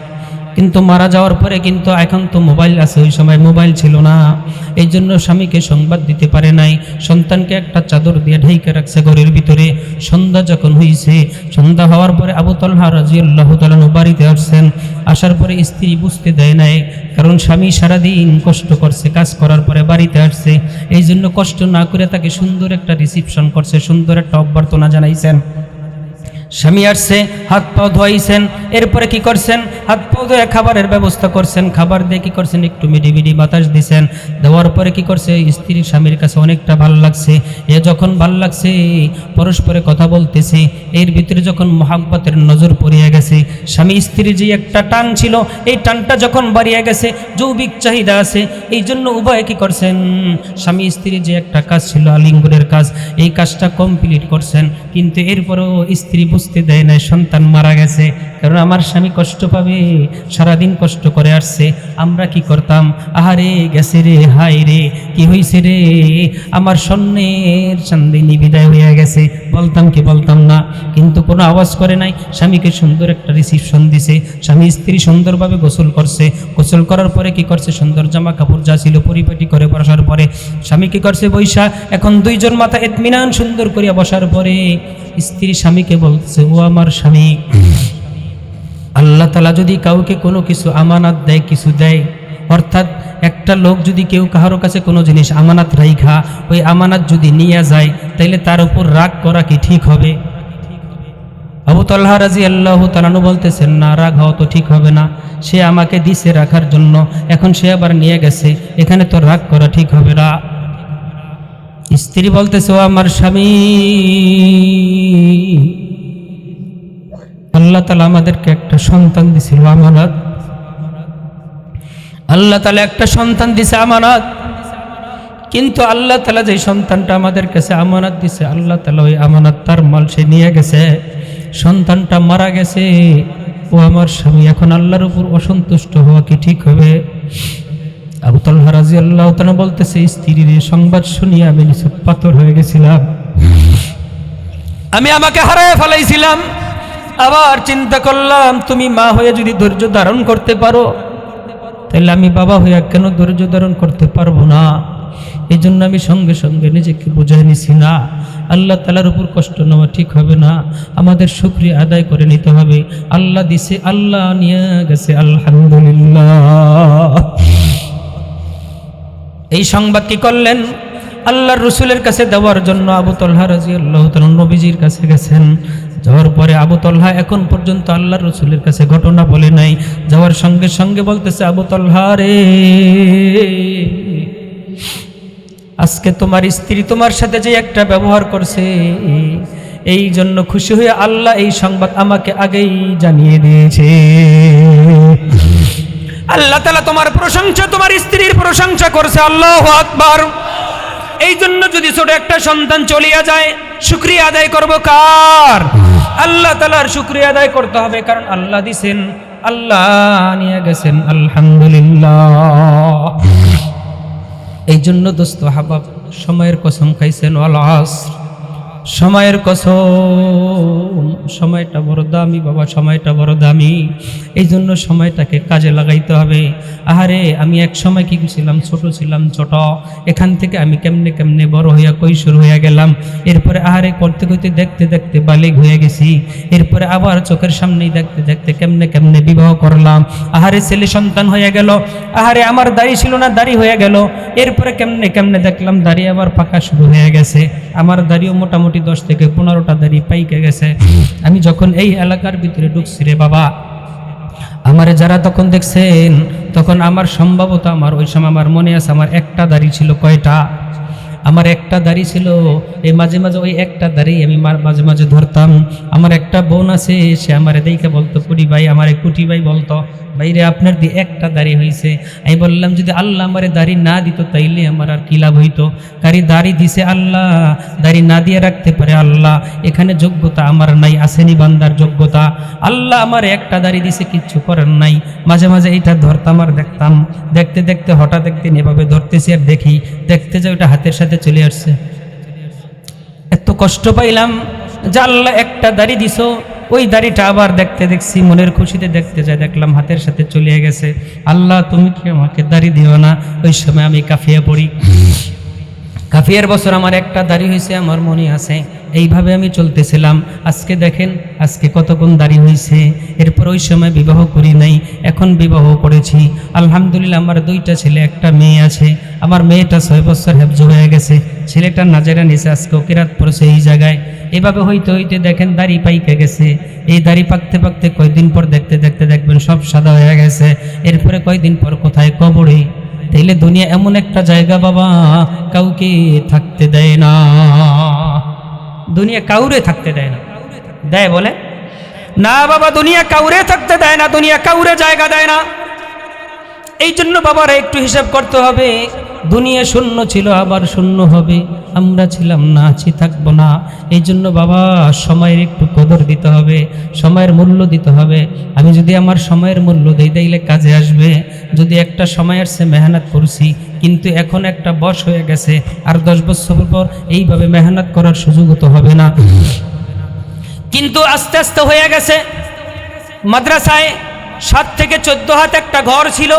কিন্তু মারা যাওয়ার পরে কিন্তু এখন তো মোবাইল আছে, ওই সময় মোবাইল ছিল না। এই জন্য স্বামীকে সংবাদ দিতে পারে নাই। সন্তানকে একটা চাদর দিয়ে ঢেকে রাখছে ঘরের ভিতরে। সন্ধ্যা যখন হয়েছে, সন্ধ্যা হওয়ার পরে আবু তালহা রাদিয়াল্লাহু তাআলা বাড়িতে আসছেন। আসার পরে স্ত্রী বুঝতে দেয় নাই, কারণ স্বামী সারাদিন কষ্ট করছে, কাজ করার পরে বাড়িতে আসছে। এই জন্য কষ্ট না করে তাকে সুন্দর একটা রিসিপশন করছে, সুন্দর একটা অভ্যর্থনা জানাইছেন। স্বামী আসছে, হাত পা ধোয়াইছেন। এরপরে কি করছেন, হাত পা ধোয়া খাবারের ব্যবস্থা করছেন। খাবার দিয়ে কি করছেন, একটু মিডি মিডি বাতাস দিছেন। দেওয়ার পরে কি করছে, স্ত্রীর স্বামীর কাছে অনেকটা ভালো লাগছে। এ যখন ভালো লাগছে, পরস্পরে কথা বলতেছে। এর ভিতরে যখন মহাব্বতের নজর পড়িয়া গেছে, স্বামী স্ত্রীর যে একটা টান ছিল, এই টানটা যখন বাড়িয়ে গেছে, যৌবিক চাহিদা আছে। এই জন্য উভয়ে কি করছেন, স্বামী স্ত্রীর যে একটা কাজ ছিল আলিঙ্গনের কাজ, এই কাজটা কমপ্লিট করছেন। কিন্তু এরপরেও স্ত্রী বুঝতে দেয় না সন্তান মারা গেছে, কারণ আমার স্বামী কষ্ট পাবে, সারাদিন কষ্ট করে আসছে। আমরা কি করতাম, আহারে গেছে রে, হাই রে, কি হয়েছে রে, আমার স্বর্ণের চান্দিনী বিদায় হয়ে গেছে, বলতাম কি বলতাম না। কিন্তু কোনো আওয়াজ করে নাই। স্বামীকে সুন্দর একটা রিসিপশন দিছে। স্বামী স্ত্রী সুন্দরভাবে গোসল করছে। গোসল করার পরে কি করছে, সুন্দর জামা কাপড় যা ছিল পরিপাটি করে বসার পরে স্বামী কি করছে, বৈশা এখন দুইজন মাথা ইতমিনান সুন্দর করিয়া বসার পরে স্ত্রী স্বামীকে বলছে, ও আমার স্বামী, আল্লাহ তাআলা যদি কাউকে কোনো কিছু আমানত দেয়, কিছু দেয়, অর্থাৎ একটা লোক যদি কেউ কারো কাছে কোনো জিনিস আমানত রাইখা ওই আমানত যদি নিয়ে যায়, তাইলে তার উপর রাগ করা কি ঠিক হবে? আবু তালহা রাদিয়াল্লাহু তাআলা বলতেছেন, না, রাগ হওয়া তো ঠিক হবে না। সে আমাকে দিছে রাখার জন্য, এখন সে আবার নিয়ে গেছে, এখানে তো রাগ করা ঠিক হবে না। স্ত্রী বলতেছে, ও আমার স্বামী, আল্লাহ তাআলা আমাদেরকে একটা সন্তান দিছিল আমানত। আল্লাহ তাআলা একটা সন্তান দিছে আমানত, কিন্তু আল্লাহ তাআলা যে সন্তানটা আমাদের কাছে আমানত দিছে, আল্লাহ তাআলা ওই আমানত তার মাল সে নিয়ে গেছে, সন্তানটা মারা গেছে। ও আমার স্বামী, এখন আল্লাহর উপর অসন্তুষ্ট হওয়া কি ঠিক হবে? আবু তালহা রাদিয়াল্লাহু তাআলা বলতেছে, স্ত্রীর সংবাদ শুনিয়ে আমি নিছক পাথর হয়ে গেছিলাম। আমি আমাকে হারায় ফেলাইছিলাম। আবার চিন্তা করলাম, তুমি মা হয়ে যদি ধৈর্য ধারণ করতে পারো, তাহলে আমি বাবা হয়ে কেন ধৈর্য ধারণ করতে পারবো না? এই জন্য আমি সঙ্গে সঙ্গে নিজেকে বুঝাই নিছি, না, আল্লাহ তাআলার উপর কষ্ট নেওয়া ঠিক হবে না, আমাদের শুকরিয়া আদায় করে নিতে হবে। আল্লাহ দিছে, আল্লাহ নিয়ে গেছে, আলহামদুলিল্লাহ। এই সংবাদ কি করলেন, আল্লাহর রসুলের কাছে দেওয়ার জন্য আবু তালহা রাদিয়াল্লাহু তাআলা নবীজির কাছে গেছেন। যাওয়ার পরে আবু তালহা এখন পর্যন্ত আল্লাহর রসুলের কাছে ঘটনা বলে নাই। যাওয়ার সঙ্গে সঙ্গে বলতেছে, আবু তালহা রে, আজকে তোমার স্ত্রী তোমার সাথে যে একটা ব্যবহার করছে, এই জন্য খুশি হয়ে আল্লাহ এই সংবাদ আমাকে আগেই জানিয়ে দিয়েছে। আল্লাহ তাআলা তোমার প্রশংসা, তোমার স্ত্রীর প্রশংসা করছে। আল্লাহু আকবার। এই জন্য যদি ছোট একটা সন্তান চলিয়া যায়, শুকরিয়া আদায় করব কার? আল্লাহ তাআলার শুকরিয়া আদায় করতে হবে, কারণ আল্লাহ দিছেন, আল্লাহ নিয়ে গেছেন, আলহামদুলিল্লাহ। এই জন্য দোস্ত হাবাব, সময়ের কসম খাইছেন, ওয়াল আসর, সময়ের কসম। সময়টা বড় দামি বাবা, সময়টা বড় দামি। এই জন্য সময়টাকে কাজে লাগাইতে হবে। আহারে, আমি এক সময় কি ছিলাম, ছোট ছিলাম, ছোট, এখান থেকে আমি কেমনে কেমনে বড় হইয়া কৈশোর হইয়া গেলাম। এরপরে আহারে করতে করতে দেখতে দেখতে বালিগ হয়ে গেছি। এরপরে আবার চোখের সামনেই দেখতে দেখতে কেমনে কেমনে বিবাহ করলাম। আহারে ছেলে সন্তান হয়ে গেল। আহারে আমার দাড়ি ছিল না, দাড়ি হয়ে গেল। এরপরে কেমনে কেমনে দেখলাম দাড়ি আবার পাকা শুরু হয়ে গেছে। আমার দাড়িও মোটামুটি 10 থেকে 15টা দাড়ি পাইকে গেছে। আমি যখন এই এলাকার ভিতরে ঢুকছি রে বাবা, আমারে যারা তখন দেখছেন, তখন আমার সম্ভবত আমার ওই সময় আমার মনে আছে আমার একটা দাড়ি ছিল। কয়টা? আমার একটা দাড়ি ছিল। এই মাঝে মাঝে ওই একটা দাড়ি আমি মাঝে মাঝে ধরতাম। আমার একটা বোন আছে, সে আমারে দেখে বলতো কুটি ভাই, আমারে কুটি ভাই বলতো, ভাইরে আপনার দিয়ে একটা দাড়ি হয়েছে। আমি বললাম যদি আল্লাহ আমারে দাড়ি না দিত তাইলে আমার আর কি লাভ হইতো? কারি দাড়ি দিছে আল্লাহ, দাড়ি না দিয়ে রাখতে পারে আল্লাহ। এখানে যোগ্যতা আমার নাই, আসেনি বান্দার যোগ্যতা। আল্লাহ আমার একটা দাড়ি দিছে, কিচ্ছু করার নাই। মাঝে মাঝে এইটা ধরতাম আর দেখতাম। দেখতে দেখতে হঠাৎ একদিন এভাবে ধরতেছি আর দেখি, দেখতে যে ওটা হাতের সাথে চলে আসছে। এত কষ্ট পাইলাম যে আল্লাহ একটা দাড়ি দিছো। ওই দাড়িটা আবার দেখতে দেখছি, মনের খুশিতে দেখতে যাই, দেখলাম হাতের সাথে চলে গেছে। আল্লাহ তুমি কি আমাকে দাড়ি দিও না? ওই সময় আমি কাফিয়া পড়ি। কাফিয়ার বছর আমার একটা দাড়ি হয়েছে, আমার মনে আছে। এইভাবে আমি চলতেছিলাম। আজকে দেখেন আজকে কত গুণ দাড়ি হয়েছে। এরপর ওই সময় বিবাহ করি নাই, এখন বিবাহ করেছি। আলহামদুলিল্লাহ আমার দুইটা ছেলে, একটা মেয়ে আছে। আমার মেয়েটা 6 বছর হেফজ হয়ে গেছে, ছেলেটা নাজেরা নিচে আজকে কিরাত পড়েছে এই জায়গায়। এভাবে হইতে হইতে দেখেন দাড়ি পাইকে গেছে। এই দাড়ি পাকতে পাকতে কয়দিন পর দেখতে দেখতে দেখবেন সব সাদা হয়ে গেছে। এরপরে কয়দিন পর কোথায় কবরে। তাইলে দুনিয়া এমন একটা জায়গা বাবা, কাউকে থাকতে দেয় না। দুনিয়া কাউরে থাকতে দেয় না। দেয় বলে না বাবা, দুনিয়া কাউরে থাকতে দেয় না, দুনিয়া কাউরে জায়গা দেয় না। এই জন্য বাবারা একটু হিসাব করতে হবে। দুনিয়া শূন্য ছিল, আবার শূন্য হবে। আমরা ছিলাম না, আছি, থাকবো না। এই জন্য বাবা সময়ের একটু কদর দিতে হবে, সময়ের মূল্য দিতে হবে। আমি যদি আমার সময়ের মূল্য দিই তাইলে কাজে আসবে। যদি একটা সময়ের সে মেহনত করছি, কিন্তু এখন একটা বয়স হয়ে গেছে, আর 10 বছর পর এইভাবে মেহনত করার সুযোগ তো হবে না। কিন্তু আস্তে আস্তে হয়ে গেছে। মাদ্রাসায় 7 থেকে 14 হাত একটা ঘর ছিল।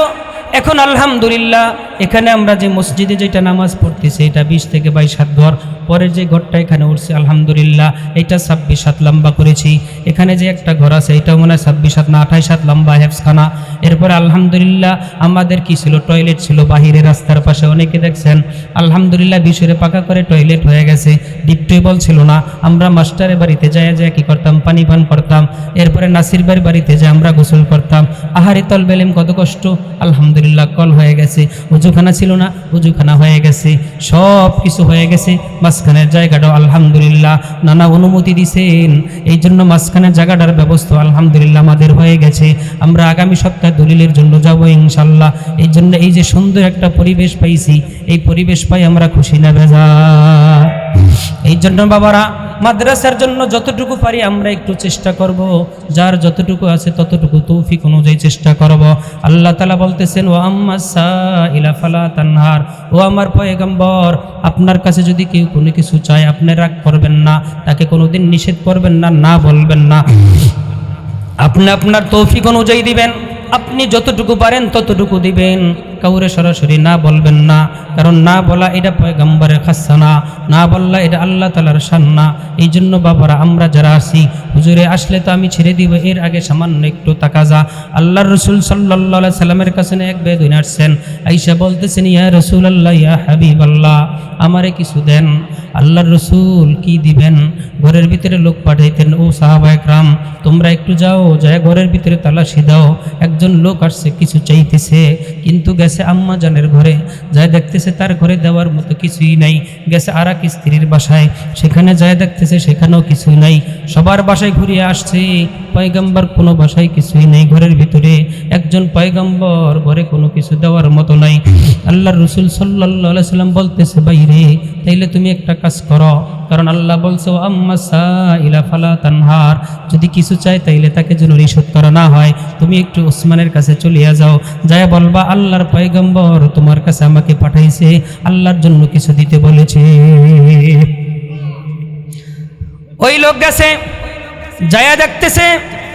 এখন আলহামদুলিল্লাহ এখানে আমরা যে মসজিদে যেটা নামাজ পড়তেছি এটা 20 থেকে 22 হাত ঘর। পরের যে ঘরটা এখানে উঠছে আলহামদুলিল্লাহ এটা 26 হাত লম্বা করেছি। এখানে যে একটা ঘর আছে এটাও মনে হয় 26 হাত না 28 হাত লম্বা হেফসখানা। এরপরে আলহামদুলিল্লাহ আমাদের কি ছিল, টয়লেট ছিল বাহিরে রাস্তার পাশে। অনেকে দেখছেন আলহামদুলিল্লাহ বিশুরে পাকা করে টয়লেট হয়ে গেছে। ডিপ টিউবওয়েল ছিল না। আমরা মাস্টারের বাড়িতে যায় যায় কি করতাম, পানি পান করতাম। এরপরে নাসির ভাইয়ের বাড়িতে যায় আমরা গোসল করতাম। আহারে তল বেলেম কত কষ্ট। আলহামদুলিল্লাহ কল হয়ে গেছে। উজুখানা ছিল না, উজুখানা হয়ে গেছে। সব কিছু হয়ে গেছে। মাঝখানের জায়গাটাও আলহামদুলিল্লাহ নানা অনুমতি দিছেন। এই জন্য মাঝখানের জায়গাটার ব্যবস্থা আলহামদুলিল্লাহ আমাদের হয়ে গেছে। আমরা আগামী সপ্তাহে দলিলের জন্য যাব ইনশাল্লাহ। এই জন্য এই যে সুন্দর একটা পরিবেশ পাইছি, এই পরিবেশ পাই আমরা খুশি না বেজার। এই জন্য বাবারা মাদ্রাসার জন্য যতটুকু পারি আমরা একটু চেষ্টা করব। যার যতটুকু আছে ততটুকু তৌফিক অনুযায়ী চেষ্টা করব। আল্লাহ তাআলা বলতেছেন ওয়া আম্মাস সাইলা ফালা তানহার। ও আমার পয়গম্বর, আপনার কাছে যদি কেউ কোনো কিছু চায় আপনি রাগ করবেন না, তাকে কোনোদিন নিষেধ করবেন না, না বলবেন না। আপনি আপনার তৌফিক অনুযায়ী দিবেন। আপনি যতটুকু পারেন ততটুকু দিবেন। কাউরে সরাসরি না বলবেন না, কারণ না বলা এটা পয়গম্বরের খাসা না, না বললা এটা আল্লাহ তাআলার শান না। এই জন্য বাবারা আমরা যারা আছি, হুজুরে আসলে তো আমি ছেড়ে দিব, এর আগে সামান্য একটু তাকাজা। আল্লাহর রাসূল সাল্লাল্লাহু আলাইহি সাল্লামের কাছে এক বেদুইন আসছেন, আয়েশা বলতেছেন ইয়া রাসূলুল্লাহ ইয়া হাবিবাল্লাহ আমারে কিছু দেন। আল্লাহর রাসূল কি দিবেন? ঘরের ভিতরে লোক পাঠাইতেন, ও সাহাবায়ে کرام তোমরা একটু যাও, যায় ঘরের ভিতরে তালাশি দাও। একজন লোক আসছে কিছু চাইতেছে, কিন্তু গেছে আম্মা জানের ঘরে, যায় দেখতেছে তার ঘরে দেওয়ার মতো কিছুই নাই। গেছে আর এক স্ত্রীর বাসায়, সেখানে যায় দেখতেছে সেখানেও কিছুই নাই। সবার বাসায় ঘুরিয়ে আসছে, পয়গম্বর কোনো বাসায় কিছুই নেই। ঘরের ভিতরে একজন পয়গম্বর, ঘরে কোনো কিছু দেওয়ার মতো নাই। আল্লাহর রাসূল সাল্লাল্লাহু আলাইহি সাল্লাম বলতেছে বাইরে তাইলে তুমি একটা কাজ করো, কারণ আল্লাহ বলছে আম্মা সাইলা ফালা তানহার, যদি কিছু চাই তাইলে তাকে যেন নিষেধ করা না হয়। তুমি একটু ওসমানের কাছে চলিয়া যাও, যায় বলবা আল্লাহর পয়গম্বর তোমার কাছে আমাকে পাঠাইছে, আল্লাহর জন্য কিছু দিতে বলেছে। ওই লোক গেছে, যায় দেখতেছে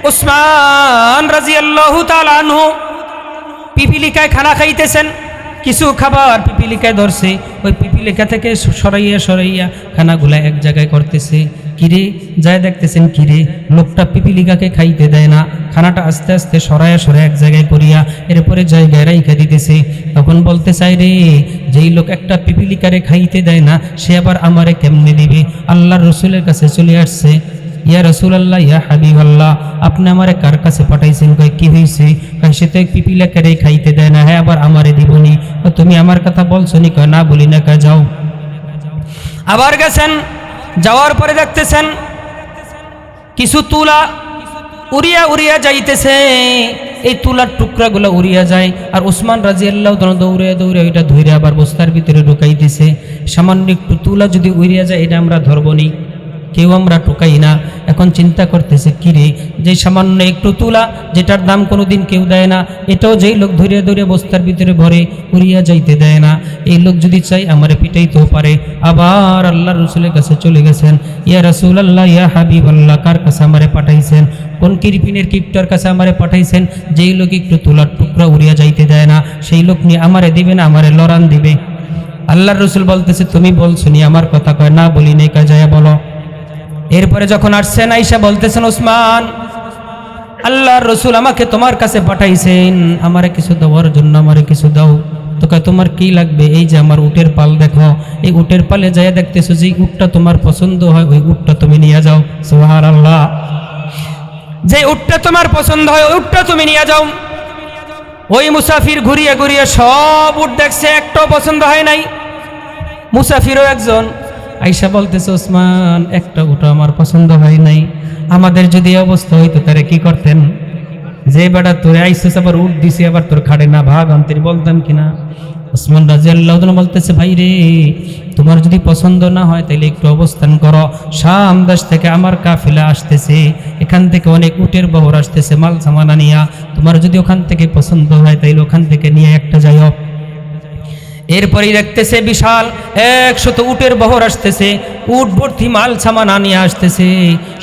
ওসমান রাদিয়াল্লাহু তাআলা আনহু পিপিলিকায় খানা খাইতেছেন। কিছু খাবার পিপিলিকায় ধরছে, ওই পিপিলিকা থেকে সরাইয়া সরাইয়া খানাগুলা এক জায়গায় করতেছে। কিরে, যায় দেখতেছেন কিরে লোকটা পিপিলিকাকে খাইতে দেয় না, খানাটা আস্তে আস্তে সরাইয়া সরাই এক জায়গায় করিয়া এরপরে জায়গায় রাইখা দিতেছে। তখন বলতে চাই রে, যেই লোক একটা পিপিলিকারে খাইতে দেয় না সে আবার আমারে কেমনে দিবে? আল্লাহর রাসূলের কাছে চলে আসছে। ইয়া রাসূলুল্লাহ, ইয়া হাবিবাল্লাহ, আপনি আমারে কার কাছে পাঠাইছেন? কয় কি হয়েছে? কয় সে তো পিপিলাকে খাইতে দেয় না। হ্যাঁ, আবার আমারে দিবনি। তুমি আমার কথা বলছো নি? কয় না বলি না। কয় যাও। আবার গেছেন, যাওয়ার পরে দেখতেছেন কিছু তুলা উড়িয়া উড়িয়া যাইতেছে। এই তুলার টুকরাগুলো উড়িয়া যায়, আর ওসমান রাদিয়াল্লাহু তাআলা দৌড়ে দৌড়ে ওইটা ধরে আবার বস্তার ভিতরে ঢুকাইতেছে। সামান্য একটু তুলা যদি উড়িয়া যায়, এটা আমরা ধরবো নি, কেউ আমরা টোকাই না। এখন চিন্তা করতেছে, কিরে, যে সামান্য একটু তুলা, যেটার দাম কোনোদিন কেউ দেয় না, এটাও যেই লোক ধরে ধরে বস্তার ভিতরে ভরে উড়িয়া যাইতে দেয় না, এই লোক যদি চাই আমারে পিটাইতেও পারে। আবার আল্লাহর রাসূলের কাছে চলে গেছেন। ইয়া রাসূলুল্লাহ, ইয়া হাবিবাল্লাহ, কার কাছে আমারে পাঠাইছেন? কোন কিরপিনের কিপটার কাছে আমারে পাঠাইছেন? যেই লোক একটু তুলার টুকরা উড়িয়া যাইতে দেয় না, সেই লোক নিয়ে আমারে দিবে না, আমারে লড়ান দিবে। আল্লাহর রাসূল বলতেছে, তুমি বলছো নি আমার কথা? কয় না বলি নাই। কয় যায় বলো। এরপরে যখন আসছেন, আয়েশা বলতেছেন, ওসমান, আল্লাহর রাসূল আমাকে তোমার কাছে পাঠাইছেন, আমারে কিছু দেওয়ার জন্য, আমারে কিছু দাও। তো কয় তোমার কি লাগবে? এই যে আমার উটের পাল দেখো, এই উটের পালে যায় দেখতেছো যে উটটা তোমার পছন্দ হয়, ওই উটটা তুমি নিয়ে যাও। সুবহানাল্লাহ। যে উটটা তোমার পছন্দ হয়, ওই উটটা তুমি নিয়ে যাও। ওই মুসাফির ঘুরিয়ে ঘুরিয়ে সব উট দেখছে, একটাও পছন্দ হয় নাই। মুসাফিরও একজন। আয়েশা বলতেছে, ওসমান, একটা উটও আমার পছন্দ হয় নাই। আমাদের যদি এই অবস্থা হইতো তারে কি করতেন? যে বেটা তোরে আইসিস, আবার উট দিছি, আবার তোর খাড়ে না ভাগ আনতে বলতাম কিনা? ওসমান রাদিয়াল্লাহু তাআলা বলতেছে, ভাই রে, তোমার যদি পছন্দ না হয় তাহলে একটু অবস্থান করো। শাম দেশ থেকে আমার কাফেলা আসতেছে, এখান থেকে অনেক উটের বহর আসতেছে মাল সামানা নিয়া। তোমার যদি ওখান থেকে পছন্দ হয় তাইলে ওখান থেকে নিয়ে একটা যাইও। এরপরেই দেখতেছে বিশাল 100 উটের বহর আসতেছে, উট ভর্তি মাল সামান নিয়ে আসতেছে।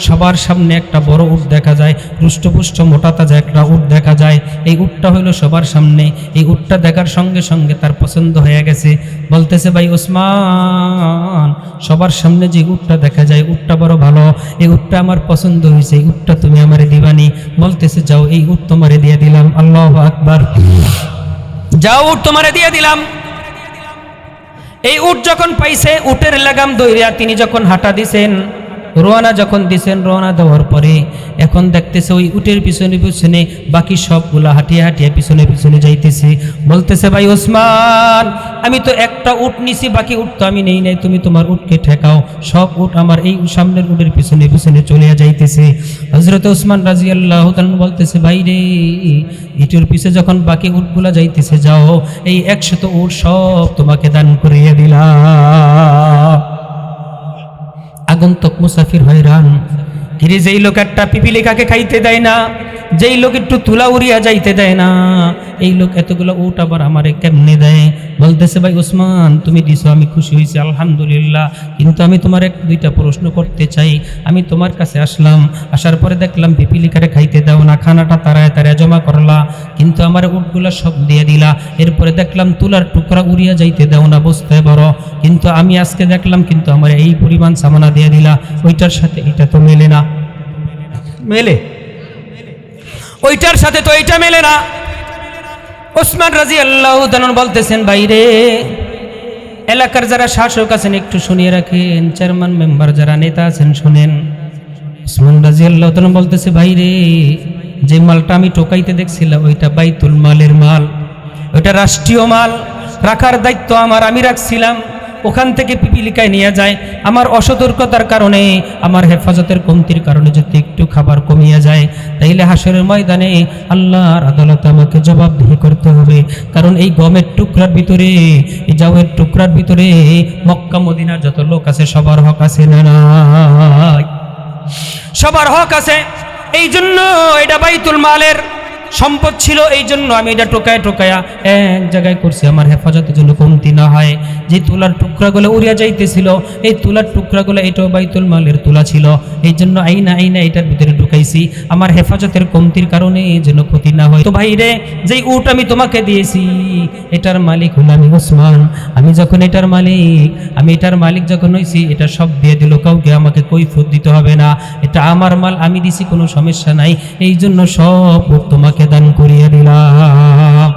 সবার সামনে একটা বড় উট দেখা যায়, রুষ্টপুষ্ট মোটা তাজা একটা উট দেখা যায়। এই উটটা হইল সবার সামনে। এই উটটা দেখার সঙ্গে সঙ্গে তার পছন্দ হয়ে গেছে। বলতেছে, ভাই ওসমান, সবার সামনে যে উটটা দেখা যায়, উটটা বড় ভালো, এই উটটা আমার পছন্দ হয়েছে, এই উটটা তুমি আমারে দিবানি? বলতেছে, যাও, এই উট তোমারে দিয়ে দিলাম। আল্লাহু আকবার। যাও, উট তোমারে দিয়ে দিলাম। এই উট যখন পাইছে, উটের লাগাম দইরা তিনি যখন হাঁটা দিছেন, রওনা যখন দিছেন, রওনা দেওয়ার পরে এখন দেখতেছে ওই উটের পিছনে পিছনে বাকি সবগুলা হাঁটিয়ে হাঁটিয়ে পিছনে পিছনে যাইতেছে। বলতেছে, ভাই ওসমান, আমি তো একটা উট নিছি, বাকি উট তো আমি নেই নাই, তুমি তোমার উটকে ঠেকাও। সব উট আমার এই সামনের উটের পিছনে পিছনে চলিয়া যাইতেছে। হযরত ওসমান রাদিয়াল্লাহু তাআলা বলতেছে, ভাই রে, ইটের পিছে যখন বাকি উটগুলা যাইতেছে, যাও, এই 100 উট সব তোমাকে দান করিয়ে দিলাম। আগন্তুক মুসাফির হয়রান, কিরে, যেই লোক একটা পিপিলিকাকে খাইতে দেয় না, যেই লোক একটু তুলা উড়িয়া যাইতে দেয় না, এই লোক এতগুলো উট আবার আমারে কেমনে দেয়? বলতেছে, ভাই ওসমান, তুমি দিছো, আমি খুশি হয়েছি, আলহামদুলিল্লাহ, কিন্তু আমি তোমার 1-2টা প্রশ্ন করতে চাই। আমি তোমার কাছে আসলাম, আসার পরে দেখলাম পিপিলিকারে খাইতে দাও না, খানাটা তারায় তারায় জমা করলা, কিন্তু আমার উটগুলা সব দিয়ে দিলা। এরপরে দেখলাম তুলার টুকরা উড়িয়া যাইতে দাও না, বুঝতে পারো, কিন্তু আমি আজকে দেখলাম কিন্তু আমার এই পরিমাণ সামানা দিয়ে দিলা, ওইটার সাথে এটা তো মেলে না। মেলে? ওইটার সাথে তো এইটা মেলে না। ওসমান রাদিয়াল্লাহু তাআলা বলতেছেন, বাইরে এলাকার যারা শাসক আছেন একটু শুনিয়ে রাখেন, চেয়ারম্যান মেম্বার যারা নেতা আছেন শুনেন। ওসমান রাদিয়াল্লাহু তাআলা বলতেছে, বাইরে যে মালটা আমি টোকাইতে দেখছিলাম, ওইটা বাইতুল মালের মাল, ওইটা রাষ্ট্রীয় মাল, রাখার দায়িত্ব আমার, আমি রাখছিলাম। ওখান থেকে পিপিলিকায় নিয়ে যায়, আমার অসতর্কতার কারণে, আমার হেফাজতের কমতির কারণে যদি একটু খাবার কমিয়ে যায়, তাইলে হাসরের ময়দানে আল্লাহর আদালতে আমাকে জবাবদিহি করতে হবে। কারণ এই গমের টুকরার ভিতরে, এই জাওয়ের টুকরার ভিতরে মক্কা মদিনার যত লোক আছে সবার হক আছে না নাই? সবার হক আছে। এই জন্য এটা বাইতুল মালের সম্পদ ছিল, এই জন্য আমি এটা টোকায় টোকায়া এক জায়গায় করছি, আমার হেফাজতের জন্য কমতি না হয়। যে তুলার টুকরাগুলো উড়িয়া যাইতেছিল, এই তুলার টুকরাগুলো এটাও বাইতুল মালের তুলা ছিল, এই জন্য আইনা আইনা এটার ভিতরে ঢুকাইছি, আমার হেফাজতের কমতির কারণে যেন ক্ষতি না হয়। তো ভাই রে, যেই উট আমি তোমাকে দিয়েছি, এটার মালিক হলাম আমি ওসমান। আমি যখন এটার মালিক, আমি এটার মালিক যখন হইছি, এটা সব দিয়ে দিল, কাউকে আমাকে কৈফিয়ত দিতে হবে না, এটা আমার মাল, আমি দিছি, কোনো সমস্যা নাই, এই জন্য সব উট তোমাকে দান করিয়ে দিলাম।